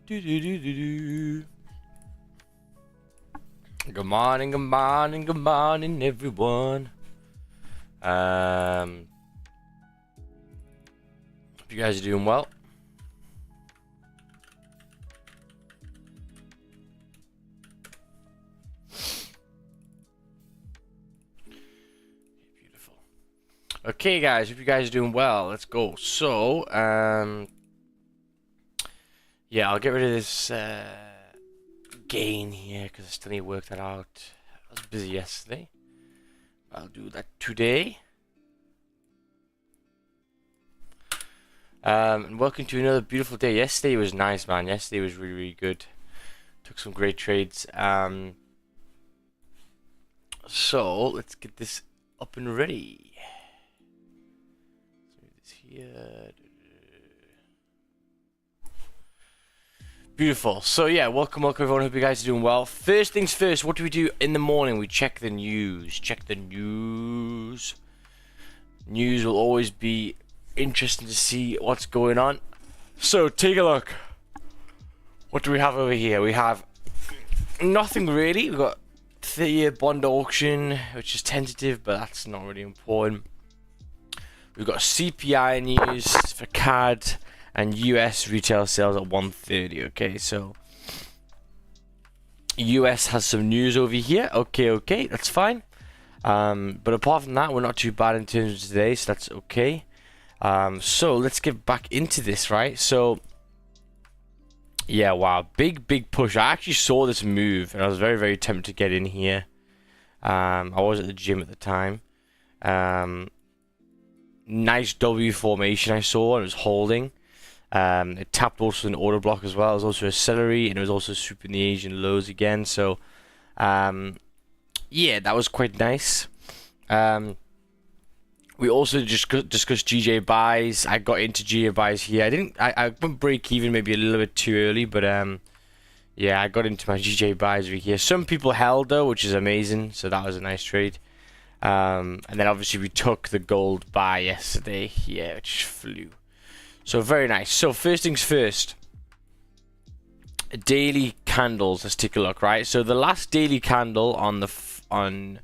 Good morning, good morning, good morning, everyone. Hope you guys are doing well. Beautiful. Okay, guys, hope you guys are doing well. Let's go. So, yeah, I'll get rid of this gain here because I still need to work that out. I was busy yesterday. I'll do that today. And welcome to another beautiful day. Yesterday was nice, man. Yesterday was really, really good. Took some great trades. So let's get this up and ready. Let's move this here. Beautiful. So yeah, welcome everyone. Hope you guys are doing well. First things first, what do we do in the morning? We check the news. Check the news. News will always be interesting to see what's going on. So take a look. What do we have over here? We have nothing really. We've got 30-year bond auction, which is tentative, but that's not really important. We've got CPI news for CAD. And US retail sales at 130. Okay, so US has some news over here. Okay, that's fine. But apart from that, we're not too bad in terms of today, so that's okay. So let's get back into this, right? So yeah, wow, big push. I actually saw this move, and I was very tempted to get in here. I was at the gym at the time. Nice W formation I saw, and it was holding. It tapped also an order block as well. It was also a celery, and it was also super in the Asian lows again. So yeah, that was quite nice. We also just discussed GJ buys. I got into GJ buys here. I went break even maybe a little bit too early, but yeah, I got into my GJ buys over here. Some people held though, which is amazing, so that was a nice trade. And then obviously we took the gold buy yesterday here, which flew. So very nice. So first things first, daily candles. Let's take a look. Right. So the last daily candle on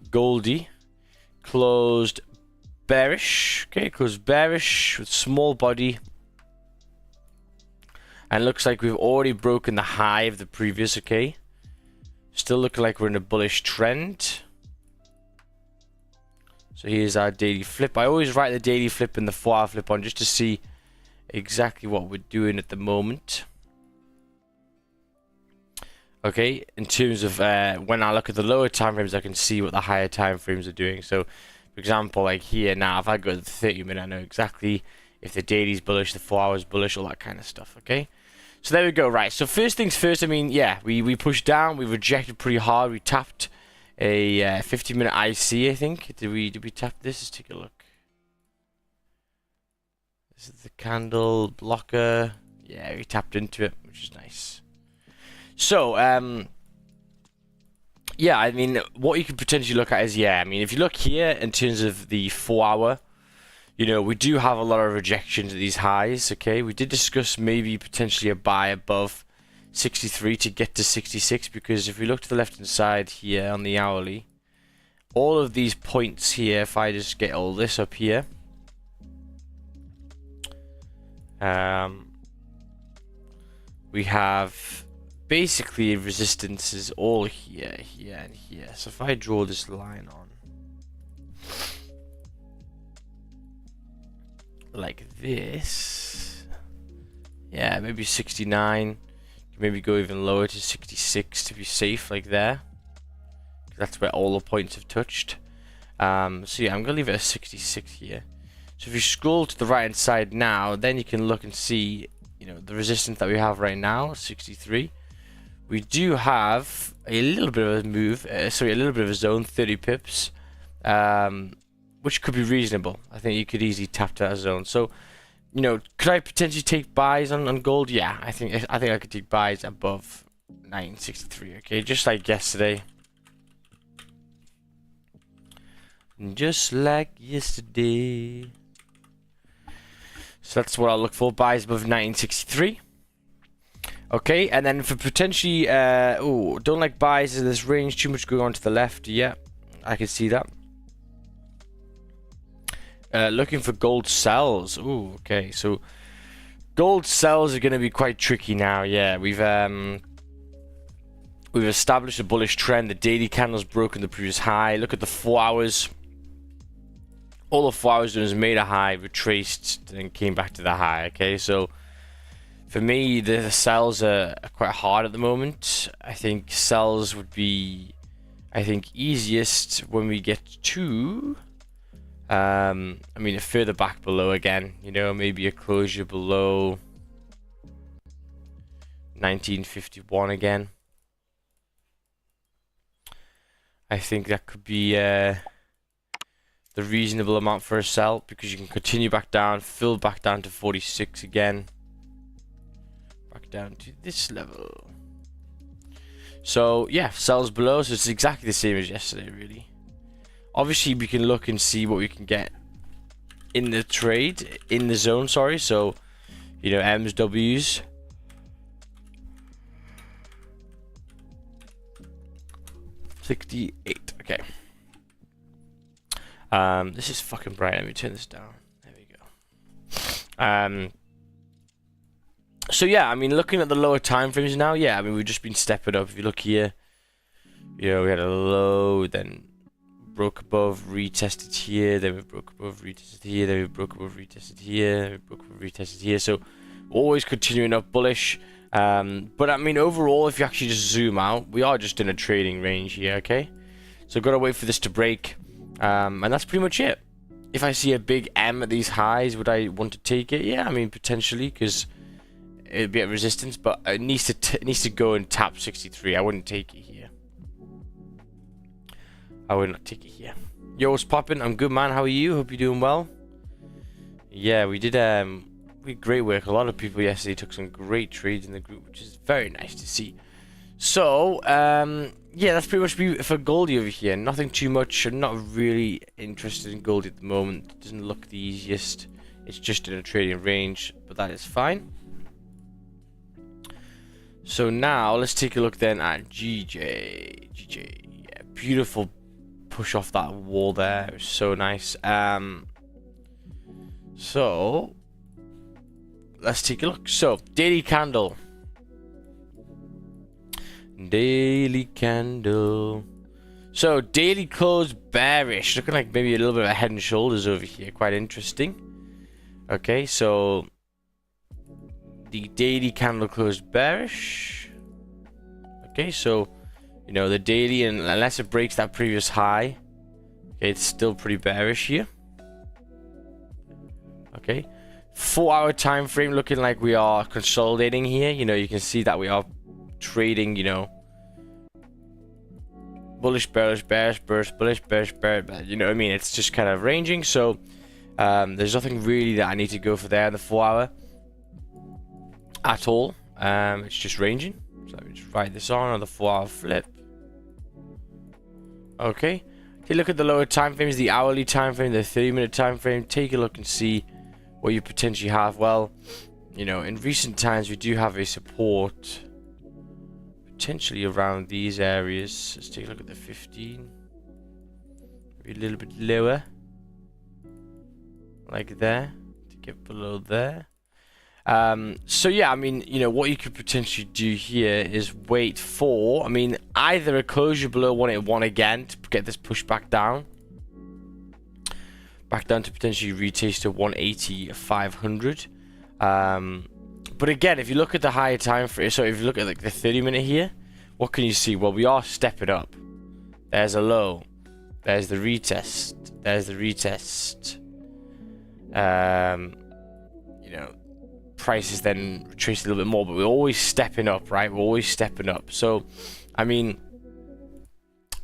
Goldie closed bearish. Okay, closed bearish with small body, and looks like we've already broken the high of the previous. Okay, still looking like we're in a bullish trend. So here's our daily flip. I always write the daily flip and the 4-hour flip on just to see exactly what we're doing at the moment. Okay, in terms of when I look at the lower time frames, I can see what the higher time frames are doing. So, for example, like here now, if I go to the 30-minute, I know exactly if the daily's bullish, the 4 hours bullish, all that kind of stuff. Okay, so there we go. Right. So first things first. I mean, yeah, we pushed down, we rejected pretty hard, we tapped a 50-minute IC, I think. Did we tap this? Let's take a look. This is the candle blocker. Yeah, we tapped into it, which is nice. So, yeah, I mean, what you could potentially look at is, yeah, I mean, if you look here in terms of the 4 hour, you know, we do have a lot of rejections at these highs, okay? We did discuss maybe potentially a buy above 63 to get to 66, because if we look to the left hand side here on the hourly, all of these points here, if I just get all this up here, we have basically resistances all here, here, and here. So if I draw this line on like this, yeah, maybe 69. Maybe go even lower to 66 to be safe, like there. That's where all the points have touched. So yeah, I'm gonna leave it at 66 here. So if you scroll to the right hand side now, then you can look and see, you know, the resistance that we have right now, 63. We do have a little bit of a move, a little bit of a zone, 30 pips, which could be reasonable. I think you could easily tap to that zone. So, you know, could I potentially take buys on gold? Yeah, I think I could take buys above 963. Okay, just like yesterday. Just like yesterday. So that's what I'll look for. Buys above 963. Okay, and then for potentially, oh, don't like buys. There's range too much going on to the left. Yeah, I can see that. Looking for gold sells. Ooh, okay, so gold sells are going to be quite tricky now. Yeah, we've established a bullish trend. The daily candle's broken the previous high. Look at the 4 hours. All the 4 hours done is made a high, retraced, then came back to the high. Okay, so for me, the sells are quite hard at the moment. I think sells would be, easiest when we get to, I mean, further back below again. You know, maybe a closure below 1951 again. I think that could be the reasonable amount for a sell, because you can continue back down, fill back down to 46 again. Back down to this level. So yeah, sells below, so it's exactly the same as yesterday, really. Obviously, we can look and see what we can get in the trade, in the zone, sorry. So, you know, M's, W's. $68, okay. This is fucking bright. Let me turn this down. There we go. So yeah, I mean, looking at the lower time frames now, yeah, I mean, we've just been stepping up. If you look here, you know, we had a low, then broke above, retested here, then we broke above, retested here, then we broke above, retested here, we broke above, retested here. So always continuing up bullish. But I mean, overall, if you actually just zoom out, we are just in a trading range here, okay? So gotta wait for this to break. And that's pretty much it. If I see a big M at these highs, would I want to take it? Yeah, I mean, potentially, because it'd be at resistance, but it needs to go and tap 63. I wouldn't take it here. I would not take it here. Yo, what's poppin'? I'm good, man. How are you? Hope you're doing well. Yeah, we did we had great work. A lot of people yesterday took some great trades in the group, which is very nice to see. So, yeah, that's pretty much for Goldie over here. Nothing too much. I'm not really interested in Goldie at the moment. It doesn't look the easiest. It's just in a trading range, but that is fine. So now let's take a look then at GJ. Yeah, beautiful push off that wall there. It was so nice. So let's take a look. So daily candle. Daily candle. So daily close bearish, looking like maybe a little bit of a head and shoulders over here. Quite interesting. Okay, so the daily candle closed bearish. Okay, so you know the daily, and unless it breaks that previous high, okay, it's still pretty bearish here. Okay, 4 hour time frame looking like we are consolidating here. You know, you can see that we are trading, you know, bullish, bearish, bearish, bullish, bearish, bearish, you know what I mean? It's just kind of ranging. So there's nothing really that I need to go for there in the 4 hour at all. It's just ranging. So let me just write this on the 4 hour flip. Okay, take a look at the lower time frames, the hourly time frame, the 30-minute time frame. Take a look and see what you potentially have. Well, you know, in recent times we do have a support potentially around these areas. Let's take a look at the 15. Maybe a little bit lower, like there, to get below there. So yeah, I mean, you know, what you could potentially do here is wait for, I mean, either a closure below 181 again to get this push back down to potentially retest to 180, 500. But again, if you look at the higher time frame, so if you look at like the 30-minute here, what can you see? Well, we are stepping up. There's a low. There's the retest. There's the retest. You know, prices then retrace a little bit more, but we're always stepping up, right? We're always stepping up. So, I mean,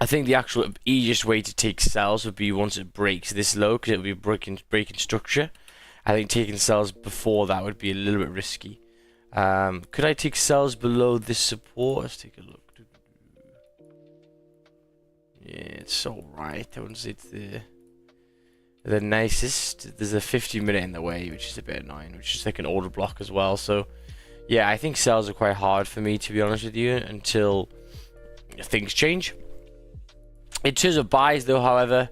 I think the actual easiest way to take sells would be once it breaks this low, because it would be breaking structure. I think taking sells before that would be a little bit risky. Could I take sells below this support? Let's take a look. Yeah, it's alright. I wouldn't say it's the nicest. There's a 50-minute in the way, which is a bit annoying, which is like an order block as well. So yeah, I think sells are quite hard for me, to be honest with you, until things change. In terms of buys, though, however,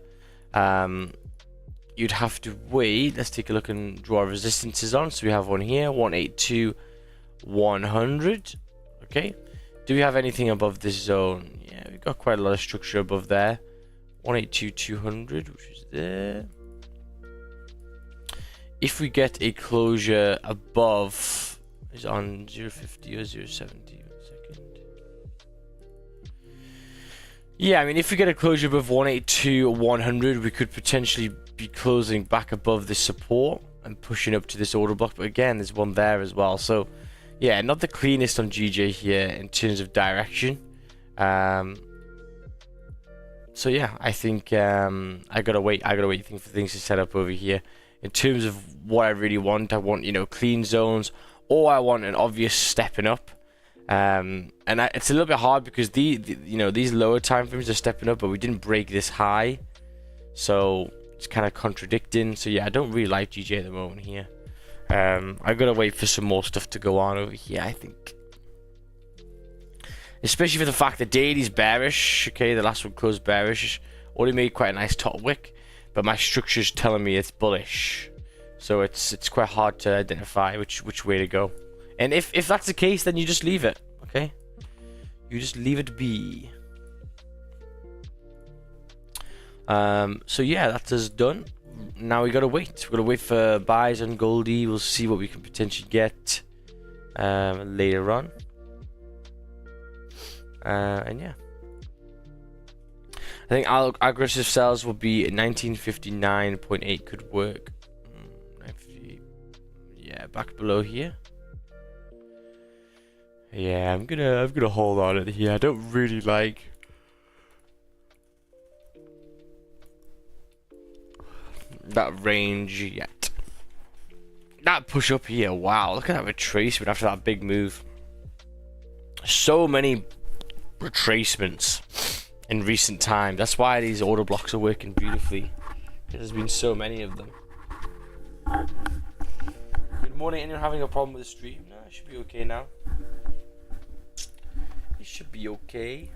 you'd have to wait. Let's take a look and draw resistances on. So we have one here, 182, 100. Okay. Do we have anything above this zone? Yeah, we've got quite a lot of structure above there. 182, 200, which is there. If we get a closure above, is on 050 or 070? 1 second. Yeah, I mean, if we get a closure above 182 or 100, we could potentially be closing back above this support and pushing up to this order block. But again, there's one there as well. So, yeah, not the cleanest on GJ here in terms of direction. So yeah, I think I gotta wait for things to set up over here. In terms of what I really want, I want, you know, clean zones, or I want an obvious stepping up. It's a little bit hard because you know, these lower time frames are stepping up, but we didn't break this high, so it's kind of contradicting. So yeah, I don't really like GJ at the moment here. I gotta wait for some more stuff to go on over here, I think. Especially for the fact that daily's bearish. Okay, the last one closed bearish. Already made quite a nice top wick, but my structure's telling me it's bullish. So it's quite hard to identify which way to go. And if that's the case, then you just leave it. Okay, you just leave it be. So yeah, that is done. Now we gotta wait. We gotta wait for buys on Goldie. We'll see what we can potentially get later on. And yeah, I think our aggressive sells will be 1959.8 could work. 958. Yeah, back below here. Yeah, I'm gonna hold on it here. I don't really like that range yet. That push up here, wow, look at that retracement after that big move. So many retracements in recent time. That's why these order blocks are working beautifully. There's been so many of them. Good morning. Anyone having a problem with the stream? No, it should be okay now. It should be okay.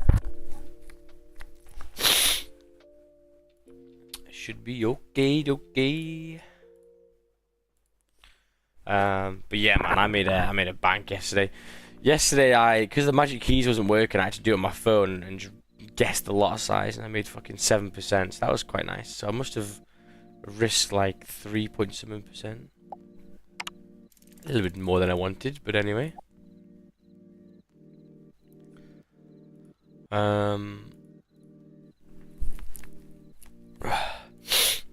It should be okay. But yeah, man, I made a bank yesterday. Because the magic keys wasn't working, I had to do it on my phone and just guess the lot size, and I made fucking 7%. So that was quite nice. So I must have risked like 3.7%. A little bit more than I wanted, but anyway.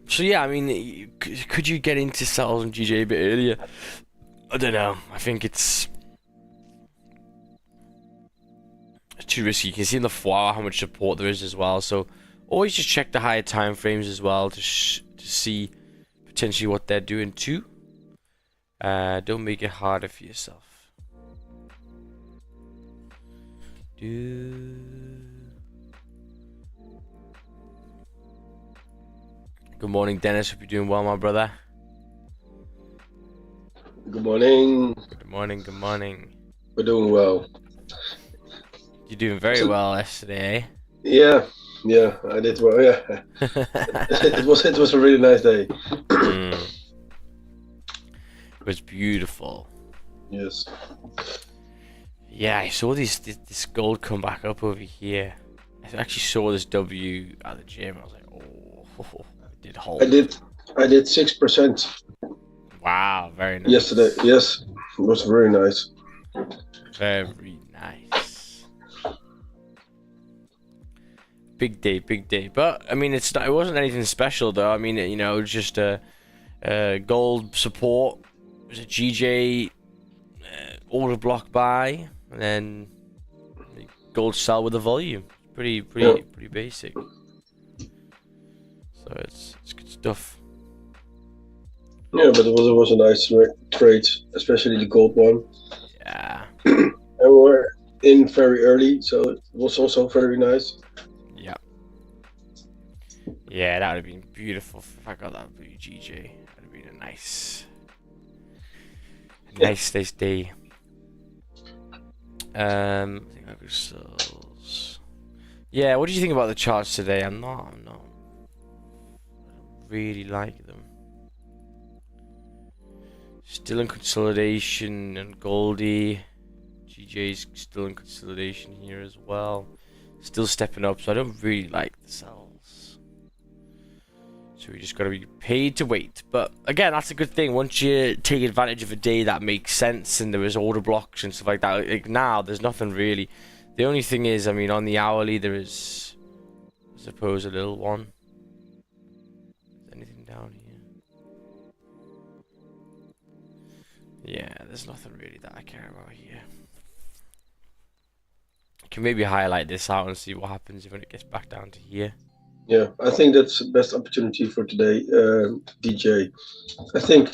So yeah, I mean, could you get into sales on GJ a bit earlier? I don't know. I think it's too risky. You can see in the FOREX how much support there is as well. So always just check the higher time frames as well to see potentially what they're doing too. Don't make it harder for yourself. Good morning, Dennis. Hope you're doing well, my brother. Good morning. Good morning. Good morning. We're doing well. You're doing very well yesterday, eh? Yeah, I did well. Yeah, it was a really nice day. It was beautiful. Yes. Yeah, I saw this gold come back up over here. I actually saw this W at the gym. I was like, oh, it did hold. I did 6%. Wow, very nice. Yesterday, yes, it was very nice. Very nice. Big day. But I mean, it wasn't anything special though. I mean, you know, it was just a gold support. It was a GJ order block buy, and then gold sell with a volume. Pretty basic. So it's good stuff. Yeah, but it was a nice trade, especially the gold one. Yeah. And we're in very early, so it was also very nice. Yeah. Yeah, that would have been beautiful if I got that blue GJ. That would have been a nice day. I think crystals. Yeah, what do you think about the charts today? I'm not really like them. Still in consolidation, and Goldie. GJ's still in consolidation here as well. Still stepping up, so I don't really like the sells. So we just gotta be paid to wait. But again, that's a good thing. Once you take advantage of a day that makes sense and there is order blocks and stuff like that, like now there's nothing really. The only thing is, I mean, on the hourly there is, I suppose, a little one. Is anything down here? Yeah, there's nothing really that I care about here. I can maybe highlight this out and see what happens when it gets back down to here. Yeah, I think that's the best opportunity for today, DJ. I think.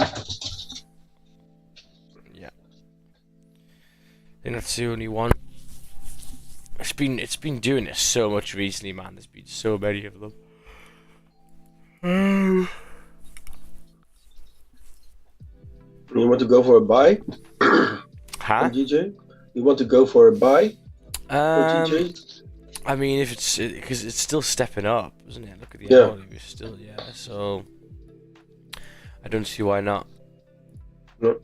Yeah. I think that's the only one. It's been doing this so much recently, man. There's been so many of them. You want to go for a buy? Huh? DJ? You want to go for a buy? For DJ? I mean, if it's because it's still stepping up, isn't it? Look at the Yeah. hourly, we're still So I don't see why not. No.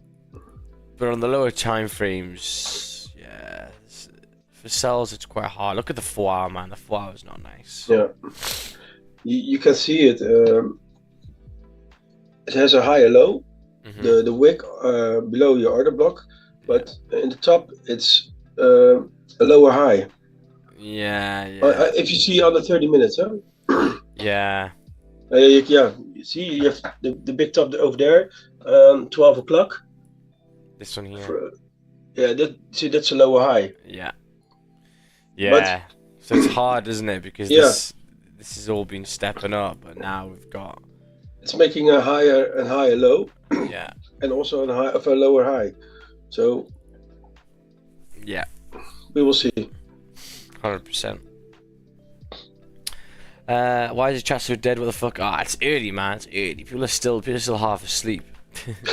But on the lower time frames, yeah, for sells it's quite hard. Look at the 4 hour, man. The 4 hour is not nice. Yeah. You can see it. It has a high and low. Mm-hmm. The wick below your order block, but in the top it's a lower high. Yeah. If you see on the 30 minutes, huh? Yeah. Yeah. You see, you have the big top over there, 12 o'clock. This one here. That's a lower high. Yeah. Yeah. So it's hard, isn't it? Because this has all been stepping up, but now we've got. It's making a higher and higher low. Yeah. And also a lower high. So. Yeah. We will see. 100%. Why is the chat so dead? What the fuck? Ah, it's early, man. It's early. People are still half asleep. People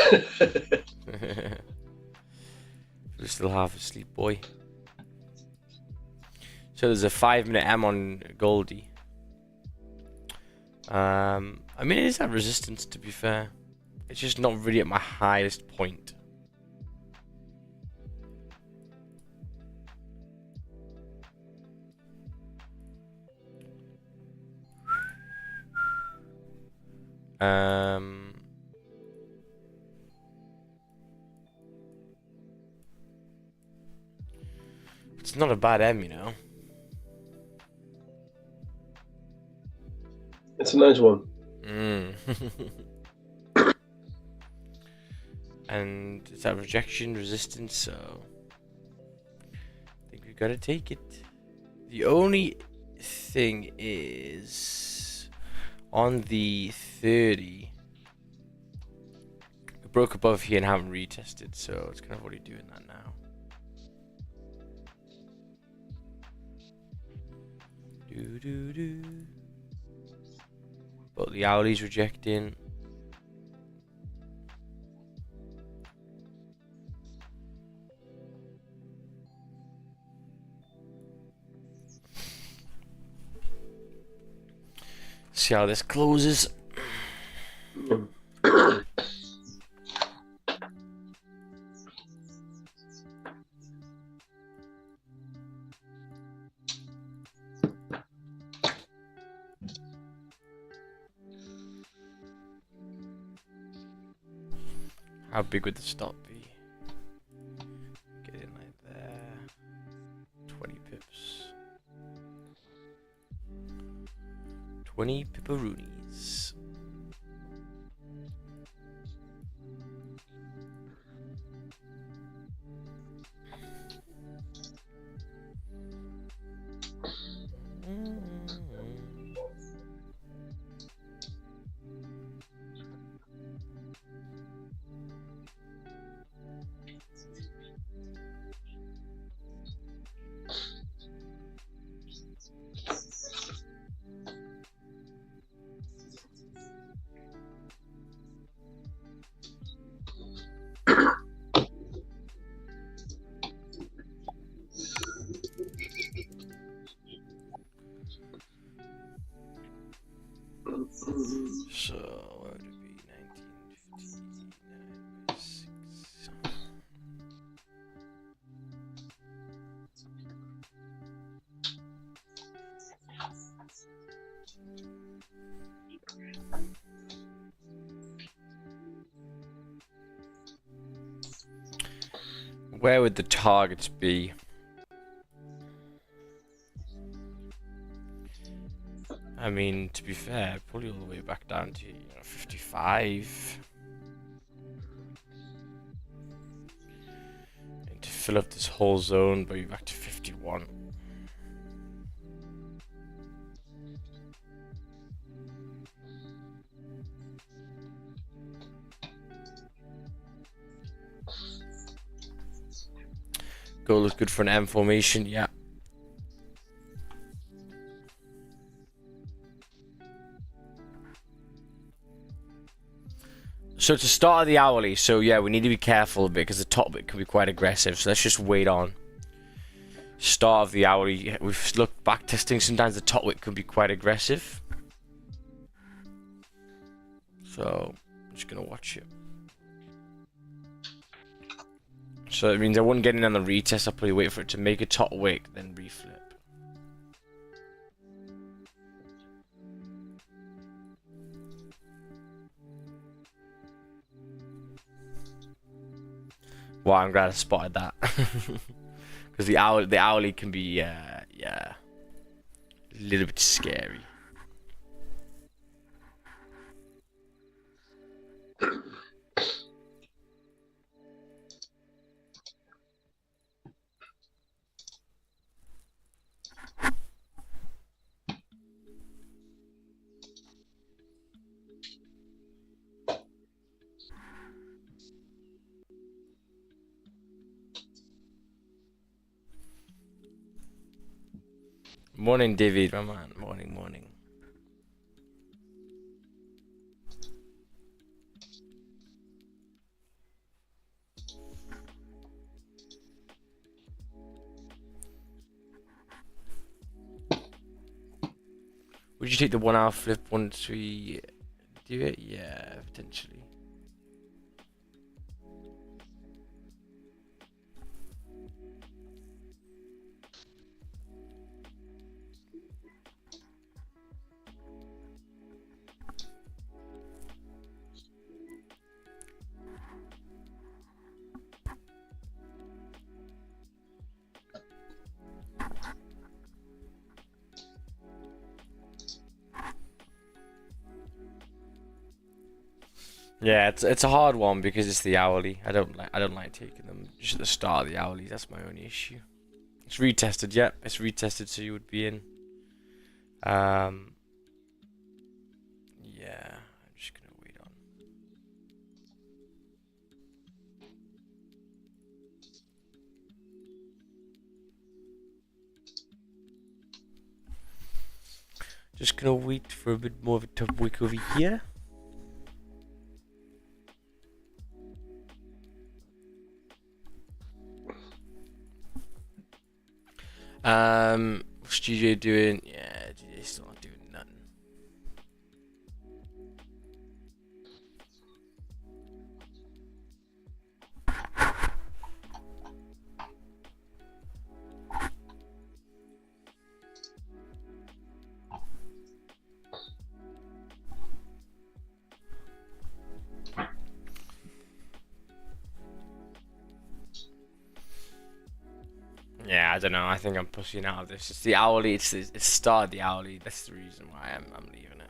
are still half asleep, boy. So there's a 5-minute M on Goldie. I mean, it is at resistance, to be fair. It's just not really at my highest point. It's not a bad M, you know. It's a nice one. And it's at rejection, resistance, so I think we gotta take it. The only thing is on the 30, we broke above here and haven't retested, so it's kind of already doing that now. But the hourly's rejecting. See how this closes. How big would the stop be? Get in like there. 20 pips. 20 pipperoonies. Where would the targets be? I mean, to be fair, probably all the way back down to 55. And to fill up this whole zone, maybe back to 51. Goal is good for an M formation, yeah. So to start the hourly, so yeah, we need to be careful a bit because the top bit can be quite aggressive. So let's just wait on. Start of the hourly, we've looked back testing. Sometimes the top wick can be quite aggressive. So I'm just gonna watch it. So it means I wouldn't get in on the retest. I'll probably wait for it to make a top wick, then reflip. Well, I'm glad I spotted that. Because the hourly can be, yeah, a little bit scary. Morning, David, my man. Morning, morning. Would you take the 1 hour flip once we do it? Yeah, potentially. Yeah, it's a hard one because it's the hourly. I don't like taking them just at the start of the hourly. That's my only issue. It's retested, yep. It's retested, so you would be in. Yeah, I'm just gonna wait on. Just gonna wait for a bit more of a top wick over here. What's GJ doing? Yeah, GJ's still not doing nothing. Yeah, I don't know. I think I'm pushing out of this. It's the hourly. It's the start of the hourly. That's the reason why I'm leaving it.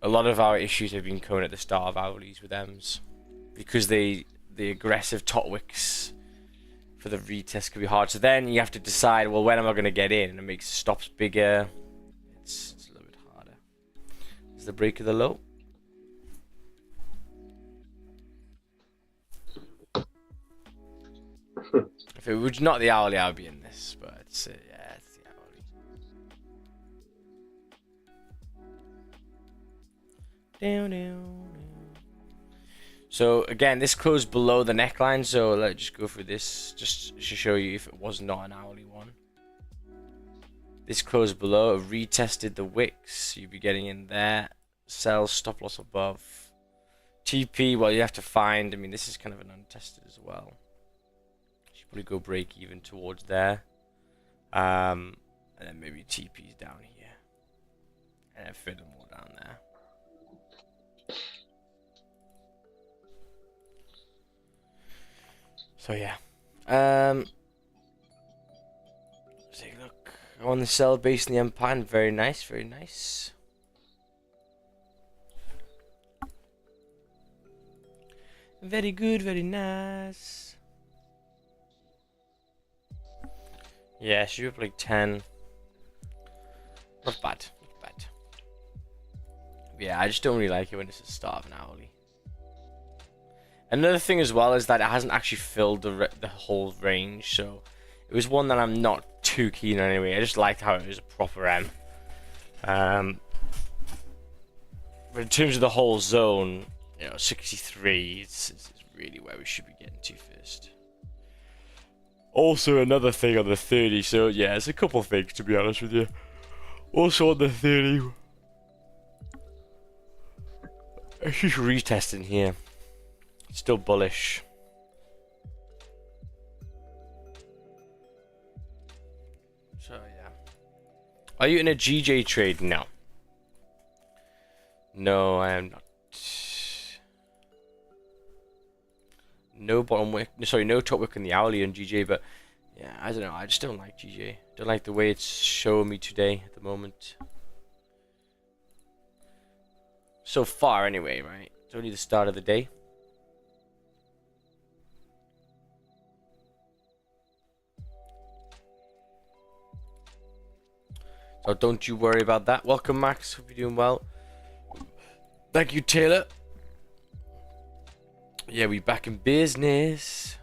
A lot of our issues have been coming at the start of hourlies with M's because the aggressive top wicks for the retest can be hard. So then you have to decide, well, when am I going to get in? And it makes stops bigger. It's a little bit harder. Is the break of the low? If it was not the hourly, I would be in this, but it's yeah, it's the hourly. Down. So again, this closed below the neckline, so let's just go through this just to show you if it was not an hourly one. This closed below, it retested the wicks. You'd be getting in there. Sell, stop loss above. TP, well, you have to find. I mean, this is kind of an untested as well. Probably go break even towards there, and then maybe TP's down here, and then furthermore down there. So yeah. Let's take a look. On the cell base in the Empire. Very nice, very nice. Very good, very nice. Yeah, should be up like 10. Not bad, not bad. Yeah, I just don't really like it when it's the start of an hourly. Another thing as well is that it hasn't actually filled the whole range, so it was one that I'm not too keen on anyway. I just liked how it was a proper M. But in terms of the whole zone, you know, 63 is really where we should be getting to first. Also, another thing on the 30, so yeah, it's a couple things to be honest with you. Also on the 30, it's just retesting here. Still bullish. So yeah. Are you in a GJ trade? No. No, I am not. No bottom wick. Sorry, no top wick in the hourly on GJ, but yeah, I don't know. I just don't like GJ. Don't like the way it's showing me today at the moment. So far, anyway, right? It's only the start of the day. So don't you worry about that. Welcome, Max. Hope you're doing well. Thank you, Taylor. Yeah, we back in business.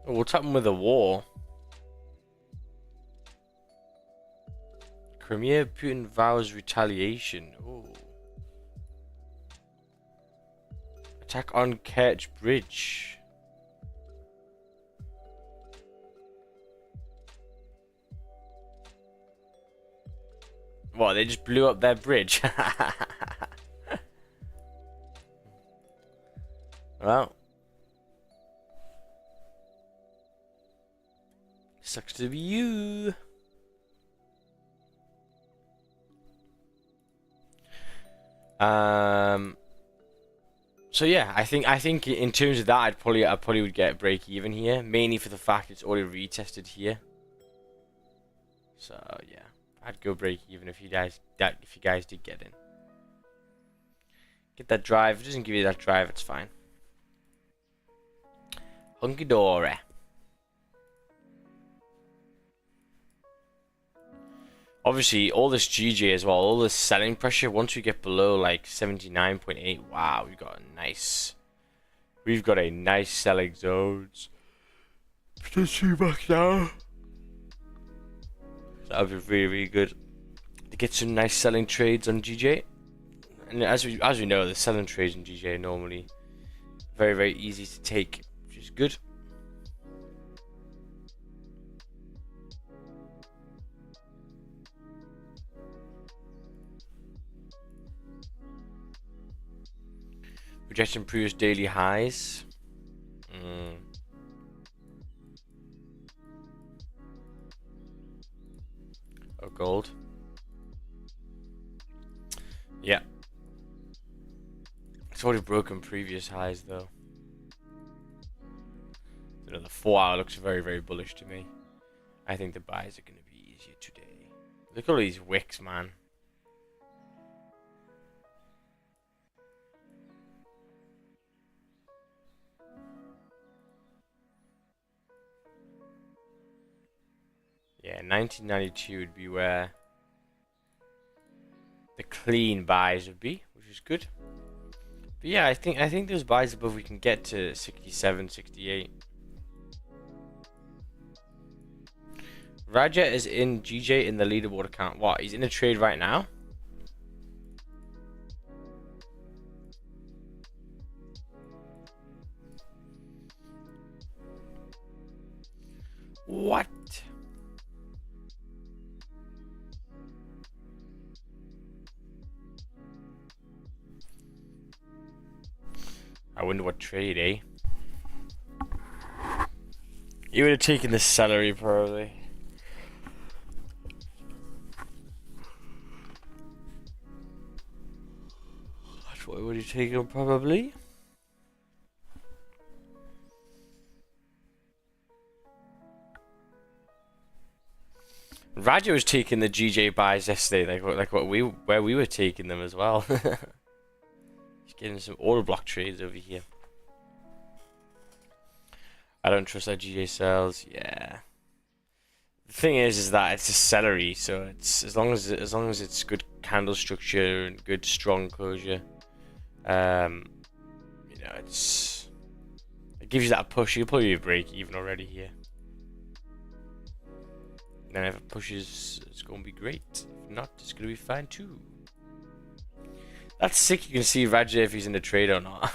Oh, what's happened with the war? Crimea, Putin vows retaliation. Oh. Attack on Kerch Bridge. What, they just blew up their bridge? Well. Sucks to be you. So yeah, I think in terms of that, I probably would get break even here, mainly for the fact it's already retested here. So yeah, I'd go break even if you guys did get in. Get that drive. If it doesn't give you that drive, it's fine. Hunky dory. Obviously, all this GJ as well, all this selling pressure, once we get below like 79.8, wow, we've got a nice selling zones. Potentially back now. So that would be really, really good to get some nice selling trades on GJ. And as we know, the selling trades in GJ are normally very, very easy to take, which is good. Projection previous daily highs. Oh, gold. Yeah. It's already broken previous highs though. You know, the 4 hour looks very, very bullish to me. I think the buys are going to be easier today. Look at all these wicks, man. Yeah, 1992 would be where the clean buys would be, which is good. But yeah, I think those buys above we can get to 67, 68. Raja is in GJ in the leaderboard account. What? He's in a trade right now? What? I wonder what trade, eh? You would have taken the salary, probably. What would you take him probably? Raja was taking the GJ buys yesterday, where we were taking them as well. He's getting some order block trades over here. I don't trust that GJ sells. Yeah. The thing is that it's a celery, so it's as long as it's good candle structure and good strong closure. You know, it gives you that push. You'll probably break even already here. And then if it pushes, it's gonna be great. If not, it's gonna be fine too. That's sick. You can see Raja if he's in the trade or not.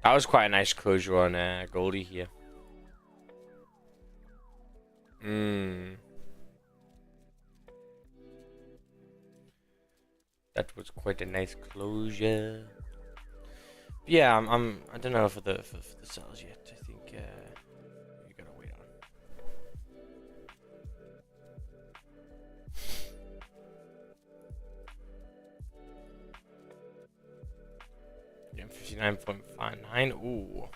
That was quite a nice closure on Goldie here. That was quite a nice closure. But yeah, I don't know for the sells yet. I think you gotta wait on. Yeah, 59.59. Ooh.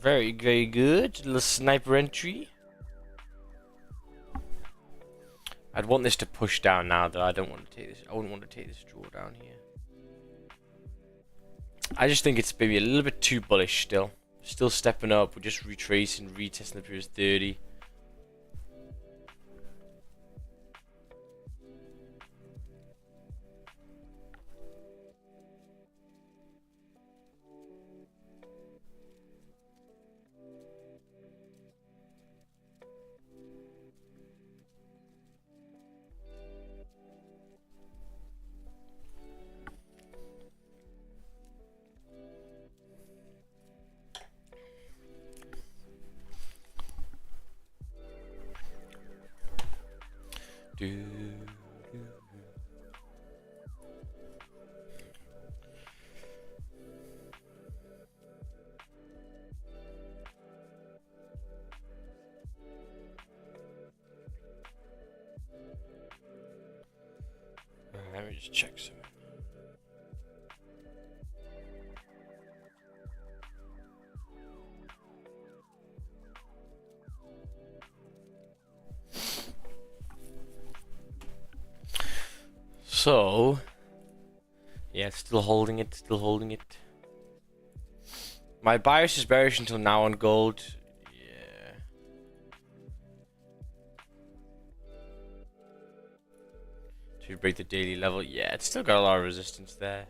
Very, very good. Little sniper entry. I'd want this to push down now, though. I don't want to take this. I wouldn't want to take this draw down here. I just think it's maybe a little bit too bullish still. Still stepping up. We're just retracing, retesting the previous 30. Let me just check some. So, yeah, still holding it, still holding it. My bias is bearish until now on gold. Yeah. To break the daily level. Yeah, it's still got a lot of resistance there.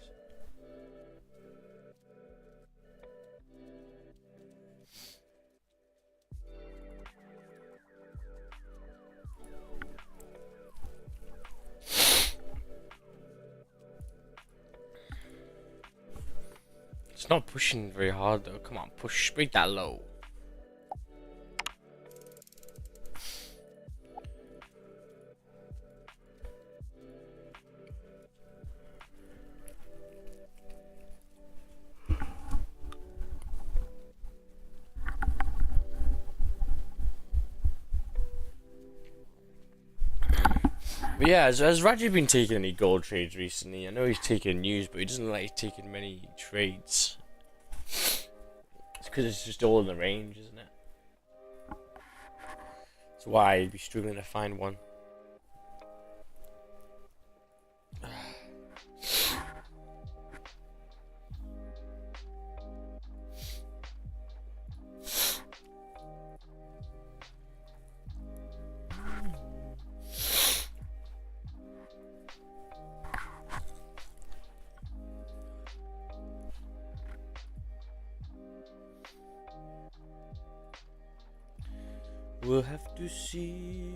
It's not pushing very hard though. Come on, push, break that low. But yeah, has Raji been taking any gold trades recently? I know he's taking news, but he doesn't like taking many trades. It's because it's just all in the range, isn't it? That's why he'd be struggling to find one. We'll have to see.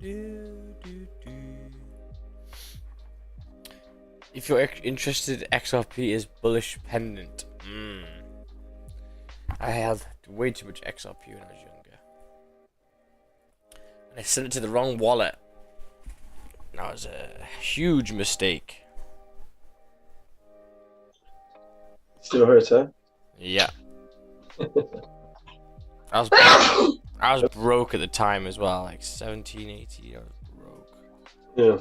Do, do, do. If you're interested, XRP is bullish pendant. I had way too much XRP when I was younger. And I sent it to the wrong wallet. That was a huge mistake. Still hurts, huh? Yeah. I was broke at the time as well, like 17, 18, I was broke. Yeah.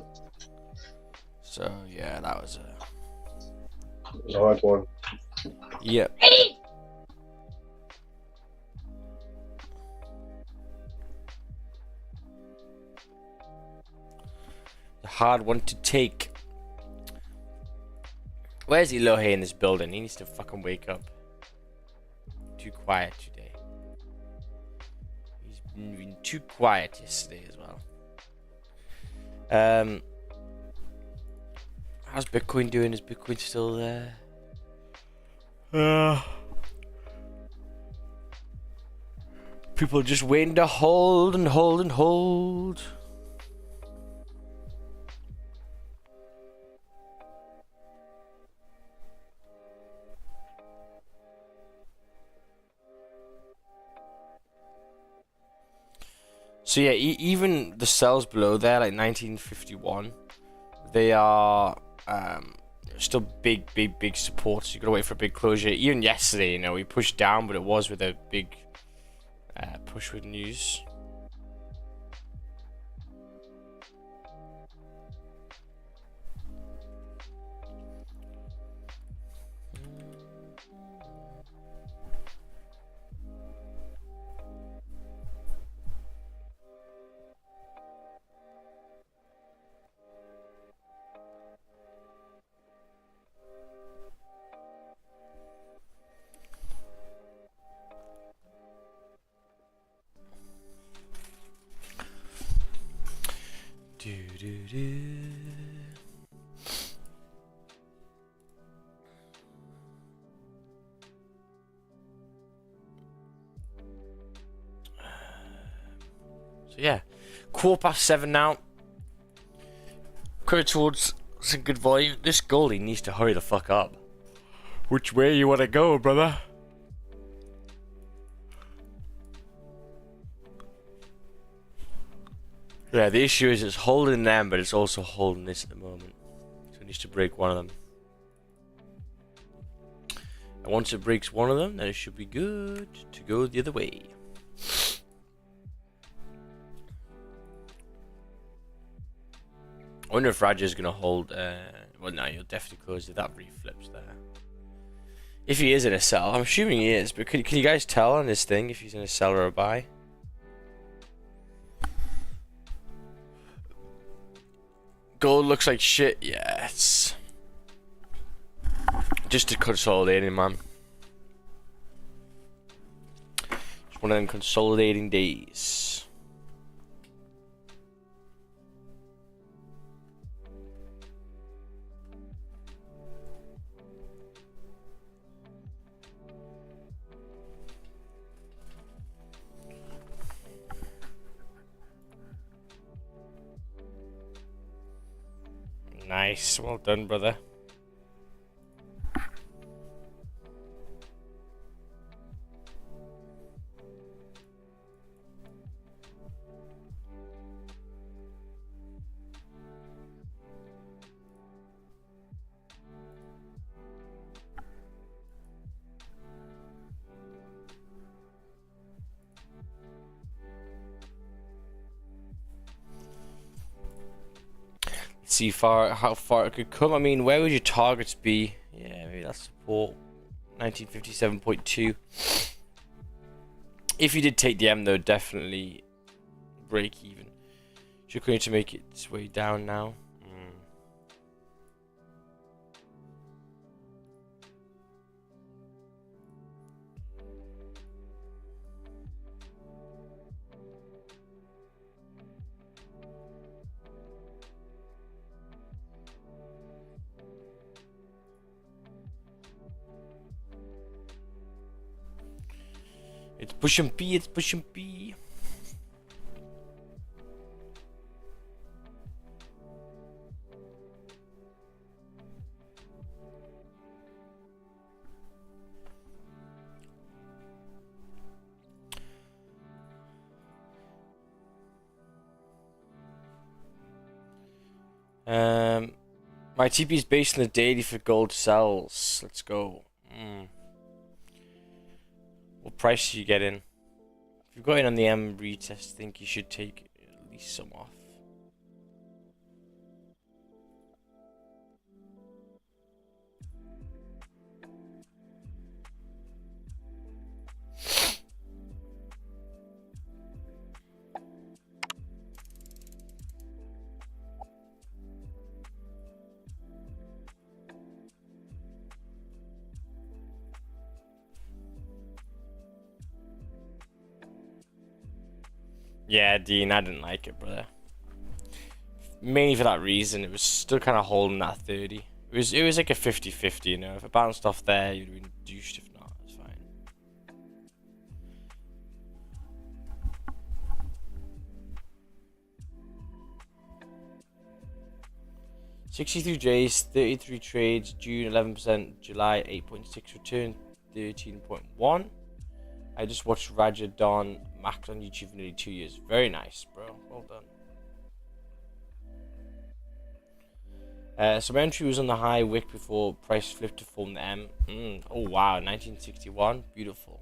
So yeah, that was It was a hard one. Yep. A hard one to take. Where's Elohe in this building? He needs to fucking wake up. Too quiet today. He's been too quiet yesterday as well. How's Bitcoin doing? Is Bitcoin still there? People just waiting to hold and hold and hold. So yeah, even the cells below there, like 1951, they are still big supports. You gotta wait for a big closure. Even yesterday, you know, we pushed down, but it was with a big push with news. So yeah, 7:15 now. Coming towards some good volume. This goalie needs to hurry the fuck up. Which way you wanna go, brother? Yeah, the issue is it's holding them, but it's also holding this at the moment. So it needs to break one of them. And once it breaks one of them, then it should be good to go the other way. I wonder if Raja's gonna hold. Well, no, he'll definitely close it. That reflips there. If he is in a sell, I'm assuming he is. But can you guys tell on this thing if he's in a sell or a buy? Gold looks like shit. Yeah, it's just a consolidating, man. It's one of them consolidating days. Nice, well done, brother. See how far it could come. I mean, where would your targets be? Yeah, maybe that's support 1957.2. If you did take the M though, definitely break even. Should going to make its way down now. It's pushing P, it's pushing P. My TP is based on the daily for gold sells. Let's go. What price do you get in? If you got in on the M retest, I think you should take at least some off. Yeah, Dean, I didn't like it, brother. Mainly for that reason, it was still kind of holding that 30. It was like a 50-50, you know. If it bounced off there, you'd have been douched. If not, it's fine. $63 J's, 33 trades, June 11%, July 8.6 return, 13.1. I just watched Raja Don Max on YouTube for nearly 2 years. Very nice, bro. Well done. So my entry was on the high wick before price flipped to form the M. Oh wow, 1961. Beautiful.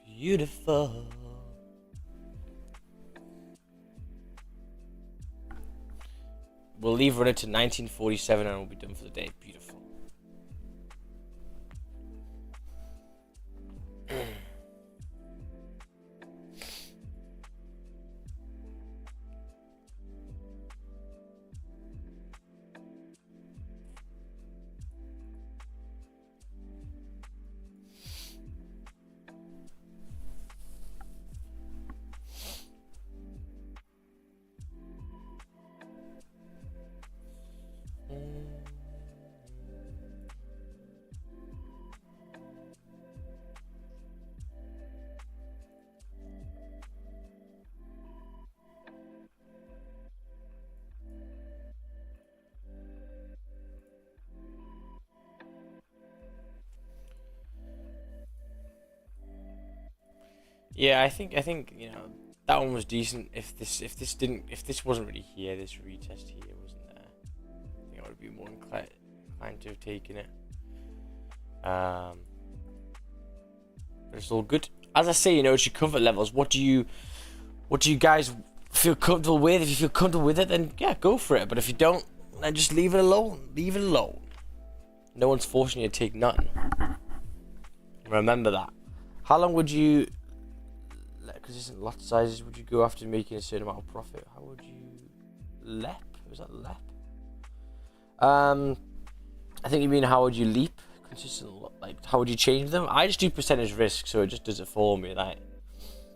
Beautiful. We'll leave run it to 1947 and we'll be done for the day. Beautiful. Yeah, I think you know that one was decent. If this wasn't really here, this retest here wasn't there, I think I would be more inclined to have taken it. But it's all good. As I say, you know, it's your comfort levels. What do you guys feel comfortable with? If you feel comfortable with it, then yeah, go for it. But if you don't, then just leave it alone. Leave it alone. No one's forcing you to take nothing. Remember that. How long would you? Because isn't lot sizes, would you go after making a certain amount of profit? How would you lep? Was that lep? I think you mean how would you leap? Consistent, like how would you change them? I just do percentage risk, so it just does it for me. Like,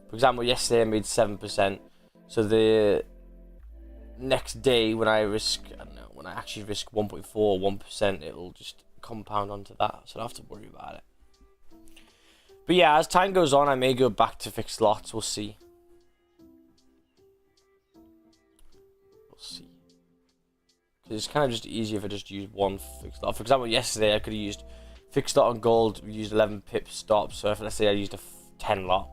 for example, yesterday I made 7%, so the next day when I actually risk 1.4 or 1%, it'll just compound onto that, so I don't have to worry about it. But yeah, as time goes on, I may go back to fixed lots. We'll see. We'll see. Because it's kind of just easier if I just use one fixed lot. For example, yesterday I could have used fixed lot on gold. We used 11 pip stops. So if let's say I used a 10 lot,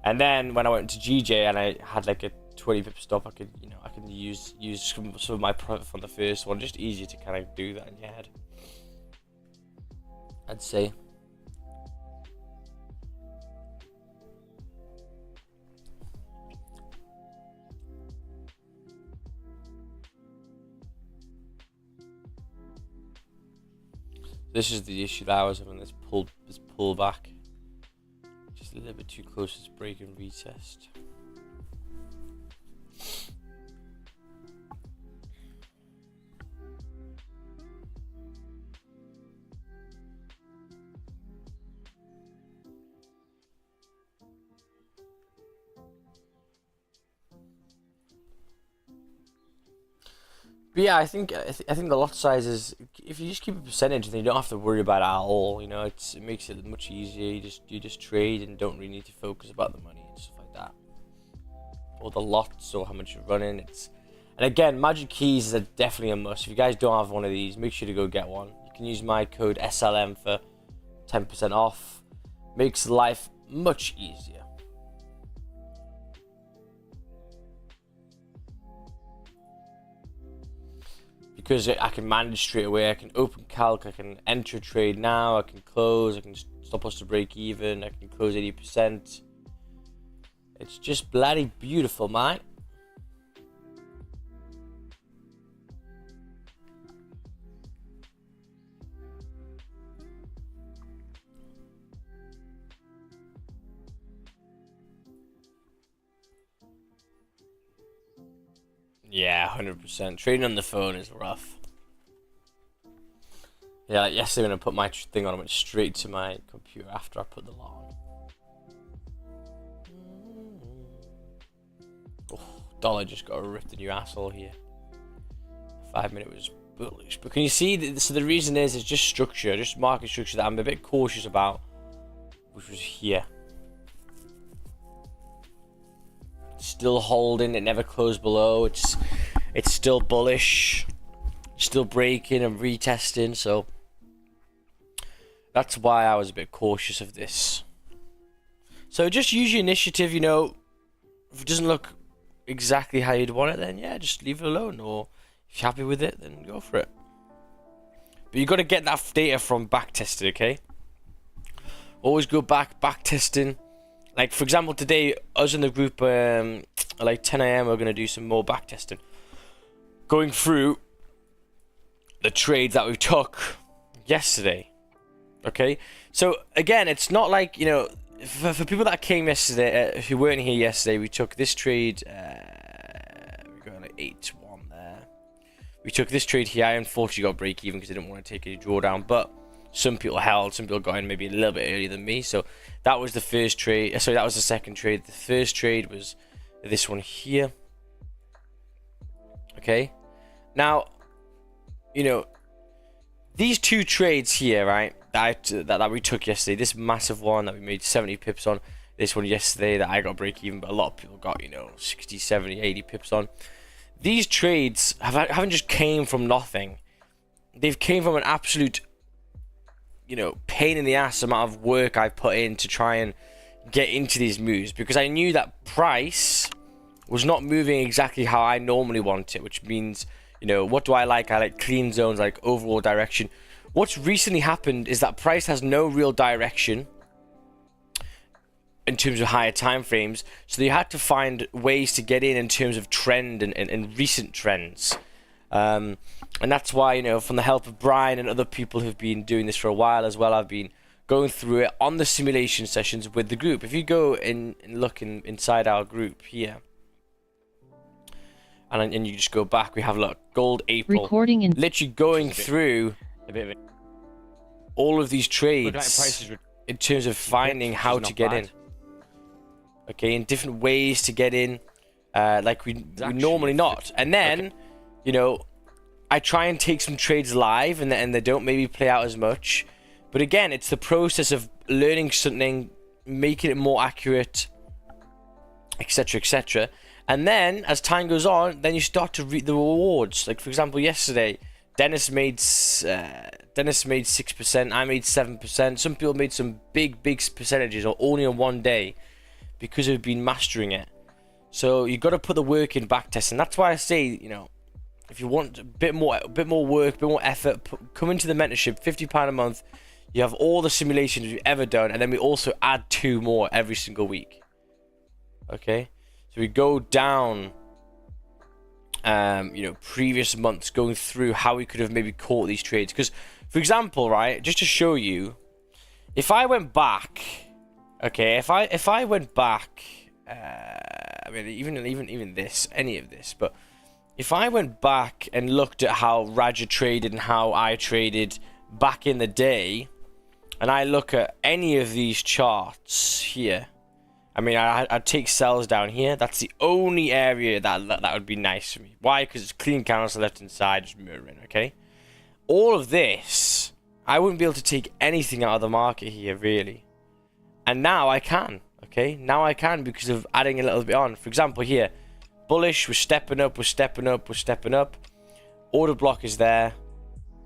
and then when I went to GJ and I had like a 20 pip stop, I could use some of my profit from the first one. Just easier to kind of do that in your head, I'd say. This is the issue that I was having, this pullback. Just a little bit too close to this break and retest. But yeah, I think the lot sizes, if you just keep a percentage, then you don't have to worry about it at all. You know, it makes it much easier. You just trade and don't really need to focus about the money and stuff like that, or the lots or how much you're running. And again, magic keys is definitely a must. If you guys don't have one of these, make sure to go get one. You can use my code SLM for 10% off. Makes life much easier. because I can manage straight away. I can open calc, I can enter a trade now, I can close, I can stop loss to break even, I can close 80%. It's just bloody beautiful, mate. Yeah, 100%. Trading on the phone is rough. Yeah, like yesterday when I put my thing on, I went straight to my computer after I put the lot on. Oh, dollar just got ripped a new asshole here. 5 minute was bullish. But can you see, so the reason is just structure, just market structure that I'm a bit cautious about, which was here. Still holding, it never closed below, it's still bullish, still breaking and retesting, so that's why I was a bit cautious of this. So just use your initiative, you know. If it doesn't look exactly how you'd want it, then yeah, just leave it alone, or if you're happy with it, then go for it. But you got to get that data from backtesting, okay? Always go back testing. Like, for example, today, us in the group, like 10 AM, we're going to do some more backtesting. Going through the trades that we took yesterday. Okay? So, again, it's not like, you know, for people that came yesterday, who weren't here yesterday, we took this trade, we're going like 8-1 there. We took this trade here. I unfortunately got break even because I didn't want to take a drawdown, but some people held, some people got in maybe a little bit earlier than me. So that was the first trade. Sorry, that was the second trade. The first trade was this one here. Okay. Now, you know, these two trades here, right, that we took yesterday, this massive one that we made 70 pips on, this one yesterday that I got break even, but a lot of people got, you know, 60, 70, 80 pips on. These trades haven't just came from nothing. They've came from an absolute, you know, pain in the ass amount of work I've put in to try and get into these moves, because I knew that price was not moving exactly how I normally want it, which means, you know, what do I like? I like clean zones, I like overall direction. What's recently happened is that price has no real direction in terms of higher time frames, so they had to find ways to get in terms of trend and recent trends. And that's why, you know, from the help of Brian and other people who've been doing this for a while as well, I've been going through it on the simulation sessions with the group. If you go in and look inside our group here, and you just go back, we have, look, gold April, recording in literally going through all of these trades in terms of finding how to get in. Okay, in different ways to get in, like we normally not. And then, you know, I try and take some trades live, and they don't maybe play out as much. But again, it's the process of learning something, making it more accurate, etc., etc. And then, as time goes on, then you start to reap the rewards. Like, for example, yesterday, Dennis made 6%, I made 7%. Some people made some big percentages, or only on one day, because they've been mastering it. So you've got to put the work in backtesting. That's why I say, you know, if you want a bit more work, a bit more effort, come into the mentorship, £50 a month. You have all the simulations we've ever done, and then we also add 2 more every single week. Okay, so we go down, you know, previous months, going through how we could have maybe caught these trades. Because, for example, right, just to show you, if I went back, okay, if I went back, I mean, even this, any of this, but if I went back and looked at how Raja traded and how I traded back in the day, and I look at any of these charts here, I mean, I'd take sells down here. That's the only area that would be nice for me. Why? Because it's clean candles to the left hand side, just mirroring, okay? All of this, I wouldn't be able to take anything out of the market here, really. And now I can, okay? Now I can because of adding a little bit on. For example, here, bullish, we're stepping up, we're stepping up, we're stepping up. Order block is there.